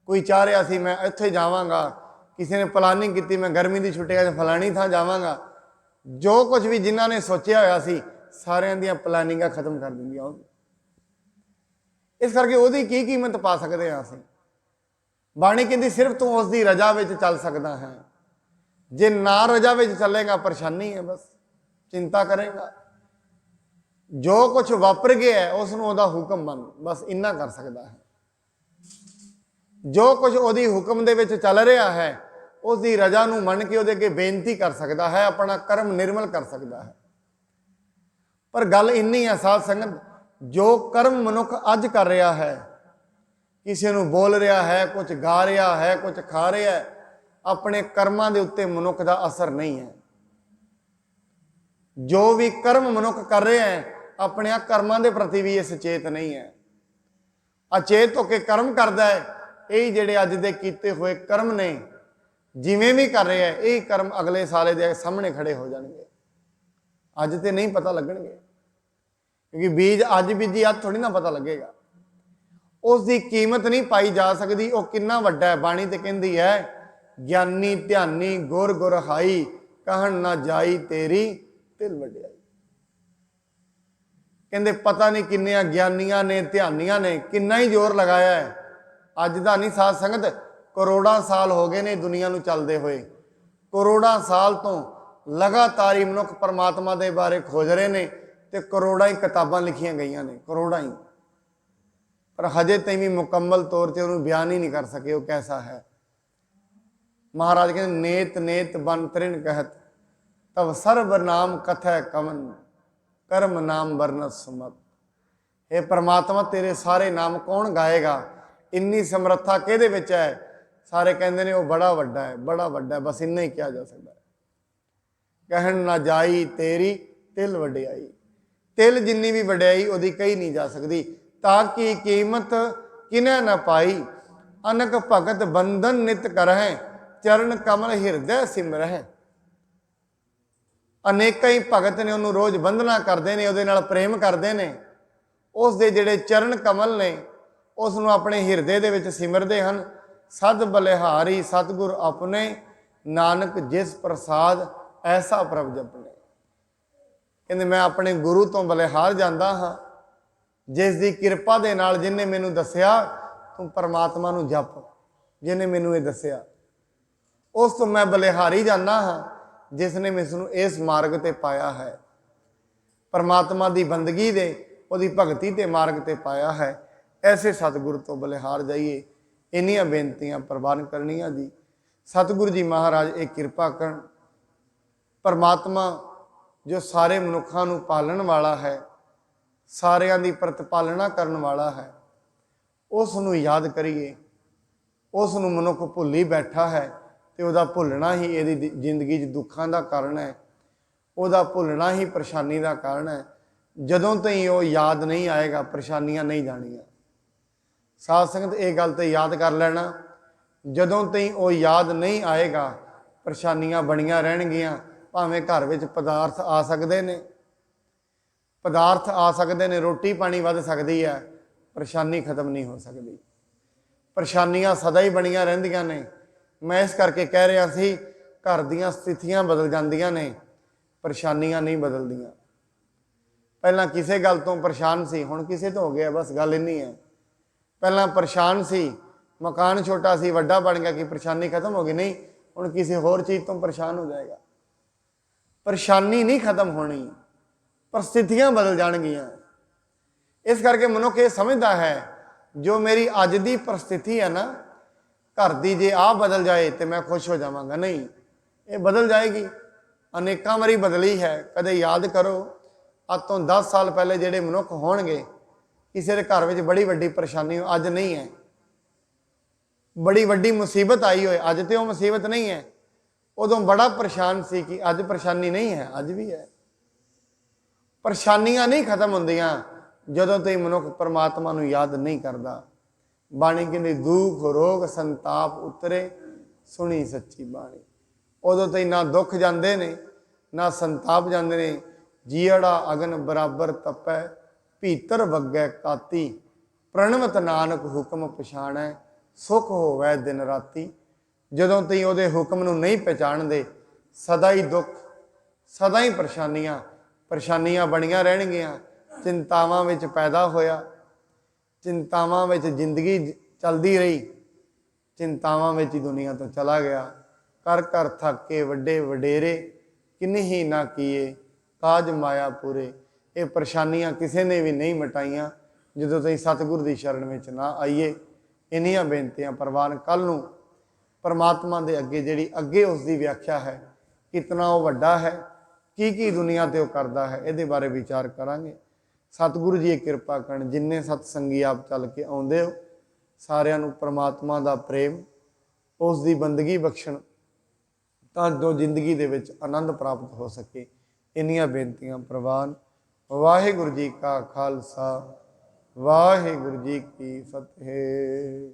ਕੋਈ ਚਾਹ ਰਿਹਾ ਸੀ ਮੈਂ ਇੱਥੇ ਜਾਵਾਂਗਾ, ਕਿਸੇ ਨੇ ਪਲਾਨਿੰਗ ਕੀਤੀ ਮੈਂ ਗਰਮੀ ਦੀ ਛੁੱਟੀਆਂ 'ਚ ਫਲਾਣੀ ਥਾਂ ਜਾਵਾਂਗਾ। ਜੋ ਕੁਝ ਵੀ ਜਿਨ੍ਹਾਂ ਨੇ ਸੋਚਿਆ ਹੋਇਆ ਸੀ ਸਾਰਿਆਂ ਦੀਆਂ ਪਲਾਨਿੰਗਾਂ ਖਤਮ ਕਰ ਦਿੰਦੀਆਂ। ਇਸ ਕਰਕੇ ਉਹਦੀ ਕੀ ਕੀਮਤ ਪਾ ਸਕਦੇ ਹਾਂ ਅਸੀਂ। ਬਾਣੀ ਕਹਿੰਦੀ ਸਿਰਫ ਤੂੰ ਉਸ ਦੀ ਰਜ਼ਾ ਵਿੱਚ ਚੱਲ ਸਕਦਾ ਹੈ। ਜੇ ਨਾ ਰਜ਼ਾ ਵਿੱਚ ਚੱਲੇਗਾ ਪਰੇਸ਼ਾਨੀ ਹੈ, ਬਸ ਚਿੰਤਾ ਕਰੇਗਾ। ਜੋ ਕੁਝ ਵਾਪਰ ਗਿਆ ਉਸ ਨੂੰ ਉਹਦਾ ਹੁਕਮ ਮੰਨ, ਬਸ ਇੰਨਾ ਕਰ ਸਕਦਾ ਹੈ। ਜੋ ਕੁਝ ਉਹਦੀ ਹੁਕਮ ਦੇ ਵਿੱਚ ਚੱਲ ਰਿਹਾ ਹੈ ਉਸ ਦੀ ਰਜ਼ਾ ਨੂੰ ਮੰਨ ਕੇ ਉਹਦੇ ਅੱਗੇ ਬੇਨਤੀ ਕਰ ਸਕਦਾ ਹੈ, ਆਪਣਾ ਕਰਮ ਨਿਰਮਲ ਕਰ ਸਕਦਾ ਹੈ। ਪਰ ਗੱਲ ਇੰਨੀ ਹੈ ਸਾਧ ਸੰਗਤ, ਜੋ ਕਰਮ ਮਨੁੱਖ ਅੱਜ ਕਰ ਰਿਹਾ ਹੈ, ਕਿਸੇ ਨੂੰ ਬੋਲ ਰਿਹਾ ਹੈ, ਕੁਝ ਗਾ ਰਿਹਾ ਹੈ, ਕੁਝ ਖਾ ਰਿਹਾ ਹੈ, ਆਪਣੇ ਕਰਮਾਂ ਦੇ ਉੱਤੇ ਮਨੁੱਖ ਦਾ ਅਸਰ ਨਹੀਂ ਹੈ। ਜੋ ਵੀ ਕਰਮ ਮਨੁੱਖ ਕਰ ਰਿਹਾ ਹੈ ਆਪਣੇ ਕਰਮਾਂ ਦੇ ਪ੍ਰਤੀ ਵੀ ਇਹ ਸੁਚੇਤ ਨਹੀਂ ਹੈ। ਅਚੇਤ ਹੋ ਕੇ ਕਰਮ ਕਰਦਾ ਹੈ। ਇਹ ਜਿਹੜੇ ਅੱਜ ਦੇ ਕੀਤੇ ਹੋਏ ਕਰਮ ਨੇ, ਜਿਵੇਂ ਵੀ ਕਰ ਰਿਹਾ ਹੈ, ਇਹ ਕਰਮ ਅਗਲੇ ਸਾਲੇ ਦੇ ਸਾਹਮਣੇ ਖੜੇ ਹੋ ਜਾਣਗੇ। ਅੱਜ ਤੇ ਨਹੀਂ ਪਤਾ ਲੱਗਣਗੇ, ਕਿਉਂਕਿ ਬੀਜ ਅੱਜ ਬੀਜੀ ਅੱਜ ਥੋੜੀ ਨਾ ਪਤਾ ਲੱਗੇਗਾ। ਉਸ ਦੀ ਕੀਮਤ ਨਹੀਂ ਪਾਈ ਜਾ ਸਕਦੀ, ਉਹ ਕਿੰਨਾ ਵੱਡਾ ਹੈ। ਬਾਣੀ ਤੇ ਕਹਿੰਦੀ ਹੈ, ਗਿਆਨੀ ਧਿਆਨੀ ਗੁਰ ਗੁਰ ਹਾਈ, ਕਹਿਣ ਨਾ ਜਾਈ ਤੇਰੀ ਤਿਲ ਵਡਿਆਈ। ਕਹਿੰਦੇ ਪਤਾ ਨਹੀਂ ਕਿੰਨੀਆਂ ਗਿਆਨੀਆਂ ਨੇ, ਧਿਆਨੀਆਂ ਨੇ ਕਿੰਨਾ ਹੀ ਜ਼ੋਰ ਲਗਾਇਆ ਹੈ। ਅੱਜ ਦਾ ਨਹੀਂ ਸਾਧ ਸੰਗਤ, ਕਰੋੜਾਂ ਸਾਲ ਹੋ ਗਏ ਨੇ ਦੁਨੀਆ ਨੂੰ ਚੱਲਦੇ ਹੋਏ। ਕਰੋੜਾਂ ਸਾਲ ਤੋਂ ਲਗਾਤਾਰ ਹੀ ਮਨੁੱਖ ਪਰਮਾਤਮਾ ਦੇ ਬਾਰੇ ਖੋਜ ਰਹੇ ਨੇ ਤੇ ਕਰੋੜਾਂ ਹੀ ਕਿਤਾਬਾਂ ਲਿਖੀਆਂ ਗਈਆਂ ਨੇ, ਕਰੋੜਾਂ ਹੀ। ਪਰ ਹਜੇ ਤਾਈਂ ਵੀ ਮੁਕੰਮਲ ਤੌਰ ਤੇ ਉਹਨੂੰ ਬਿਆਨ ਹੀ ਨਹੀਂ ਕਰ ਸਕੇ ਉਹ ਕੈਸਾ ਹੈ। ਮਹਾਰਾਜ ਕਹਿੰਦੇ, ਨੇਤ ਨੇਤ ਬਨ ਤ੍ਰਿਣ ਕਹਿਤ, ਤਬ ਸਰਬ ਨਾਮ ਕਥੈ ਕਵਨ, ਕਰਮ ਨਾਮ ਵਰਨਤ ਸੁਮਤ। ਇਹ ਪਰਮਾਤਮਾ ਤੇਰੇ ਸਾਰੇ ਨਾਮ ਕੌਣ ਗਾਏਗਾ, ਇੰਨੀ ਸਮਰੱਥਾ ਕਿਹਦੇ ਵਿੱਚ ਹੈ। ਸਾਰੇ ਕਹਿੰਦੇ ਨੇ ਉਹ ਬੜਾ ਵੱਡਾ ਹੈ, ਬੜਾ ਵੱਡਾ ਹੈ, ਬਸ ਇੰਨਾ ਹੀ ਕਿਹਾ ਜਾ ਸਕਦਾ ਹੈ। ਕਹਿਣ ਨਾ ਜਾਈ ਤੇਰੀ ਤਿਲ ਵਡਿਆਈ, ਤਿਲ ਜਿੰਨੀ ਵੀ ਵਡਿਆਈ ਉਹਦੀ ਕਹੀ ਨਹੀਂ ਜਾ ਸਕਦੀ। ਤਾਂ ਕਿ ਕੀਮਤ ਕਿਨੈ ਨਾ ਪਾਈ, ਅਨਕ ਭਗਤ ਬੰਧਨ ਨਿਤ ਕਰਹਿ, ਚਰਨ ਕਮਲ ਹਿਰਦੈ ਸਿਮਰਹਿ। ਅਨੇਕਾਂ ਹੀ ਭਗਤ ਨੇ ਉਹਨੂੰ ਰੋਜ਼ ਬੰਧਨਾ ਕਰਦੇ ਨੇ, ਉਹਦੇ ਨਾਲ ਪ੍ਰੇਮ ਕਰਦੇ ਨੇ। ਉਸ ਦੇ ਜਿਹੜੇ ਚਰਨ ਕਮਲ ਨੇ ਉਸ ਨੂੰ ਆਪਣੇ ਹਿਰਦੇ ਦੇ ਵਿੱਚ ਸਿਮਰਦੇ ਹਨ। ਸਦ ਬਲਿਹਾਰੀ ਸਤਿਗੁਰ ਆਪਣੇ, ਨਾਨਕ ਜਿਸ ਪ੍ਰਸਾਦ ਐਸਾ ਪ੍ਰਭ ਜਪਨੇ। ਕਹਿੰਦੇ ਮੈਂ ਆਪਣੇ ਗੁਰੂ ਤੋਂ ਬਲਿਹਾਰ ਜਾਂਦਾ ਹਾਂ, ਜਿਸ ਦੀ ਕਿਰਪਾ ਦੇ ਨਾਲ, ਜਿਹਨੇ ਮੈਨੂੰ ਦੱਸਿਆ ਤੂੰ ਪਰਮਾਤਮਾ ਨੂੰ ਜਪ, ਜਿਹਨੇ ਮੈਨੂੰ ਇਹ ਦੱਸਿਆ, ਉਸ ਤੋਂ ਮੈਂ ਬਲਿਹਾਰੀ ਜਾਂਦਾ ਹਾਂ ਜਿਸ ਨੇ ਮੈਨੂੰ ਇਸ ਮਾਰਗ ਤੇ ਪਾਇਆ ਹੈ, ਪਰਮਾਤਮਾ ਦੀ ਬੰਦਗੀ ਦੇ, ਉਹਦੀ ਭਗਤੀ ਦੇ ਮਾਰਗ ਤੇ ਪਾਇਆ ਹੈ। ਐਸੇ ਸਤਿਗੁਰੂ ਤੋਂ ਬਲਿਹਾਰ ਜਾਈਏ। ਇੰਨੀਆਂ ਬੇਨਤੀਆਂ ਪ੍ਰਵਾਨ ਕਰਨੀਆਂ ਜੀ। ਸਤਿਗੁਰੂ ਜੀ ਮਹਾਰਾਜ ਇਹ ਕਿਰਪਾ ਕਰਨ, परमात्मा जो सारे मनुखों को पालन वाला है, सारिਆਂ ਦੀ प्रतिपालना करने वाला है, उस नूं याद करिए। उस नूं मनुख भुल ही बैठा है तो वह भुलना ही यदि जिंदगी दुखों का कारण है, वह भुलना ही परेशानी का कारण है। जदों तई वो याद नहीं आएगा परेशानियां नहीं जानियां। साध संगत ये गल तो याद कर लेना, जदों तई वो याद नहीं आएगा परेशानियां बनियां रहणगियां। भावें घर में पदार्थ आ सकते हैं, पदार्थ आ सकते हैं, रोटी पानी वध सकती है, परेशानी खत्म नहीं हो सकती। परेशानियां सदा ही बनियां रहिंदियां ने। मैं इस करके कह रहा सी, घर दीयां स्थितियां बदल जांदियां ने, परेशानियां नहीं बदलदियां। पहलां किसी गल तो परेशान सी, हुण किसी तो हो गया, बस गल इन्नी है। पहलां परेशान सी, मकान छोटा सी वड्डा बन गया कि परेशानी खत्म हो गई, नहीं, हुण किसी होर चीज़ तो परेशान हो जाएगा। परेशानी नहीं खत्म होनी, परिस्थितियां बदल जाणगियां। इस करके मनुख ये समझदा है जो मेरी अज की परिस्थिति है ना, घर की जे आ बदल जाए तो मैं खुश हो जावांगा। नहीं, ये बदल जाएगी, अनेकों बारी बदली है। कदे याद करो, अज तो 10 साल पहले जेडे मनुख होणगे, किसी के घर में बड़ी वड्डी परेशानी अज नहीं है, बड़ी वड्डी मुसीबत आई होए, अज तो वो मुसीबत नहीं है। उदों बड़ा परेशान सी कि अज परेशानी नहीं है, अज भी है। परेशानियां नहीं खत्म होंदियां जदों तक मनुख परमात्मा नूं याद नहीं करता। बाणी कहती दुख रोग संताप उतरे सुनी सच्ची बाणी। उदों तक ना दुख जाते ने ना संताप जाते ने। जीड़ा अगन बराबर तपै भीतर वगै काती, प्रणवत नानक हुक्म पछाणै सुख होवै दिन राती। जदों तक उहदे हुक्म नूं नहीं पहचानते, सदा ही दुख, सदा ही परेशानियां परेशानियां बनियां रहणगियां। चिंतावां विच पैदा होया, चिंतावां विच जिंदगी चलती रही, चिंतावां विच ही दुनिया तो चला गया। कर कर थक के वड्डे वडेरे, किन्नी ही ना किए काज माया पूरे। ये परेशानियां किसी ने भी नहीं मिटाइयां जदों तक सतगुरु की शरण में ना आईए। इन्नियां बेनतियां प्रवान कल नूं परमात्मा के अगे जिहड़ी अगे उसकी व्याख्या है, कितना वो वड्डा है, की दुनिया ते वो करता है, ये बारे विचार करांगे। सतगुरु जी किरपा करन, जिन्ने सतसंगी आप चल के आउंदे हो, सारिਆਂ ਨੂੰ परमात्मा का प्रेम, उसकी बंदगी बख्शण तां जो जिंदगी दे विच आनंद प्राप्त हो सके। इन्नियां बेनतियां प्रवान। वाहिगुरू जी का खालसा, वाहिगुरू जी की फतेह।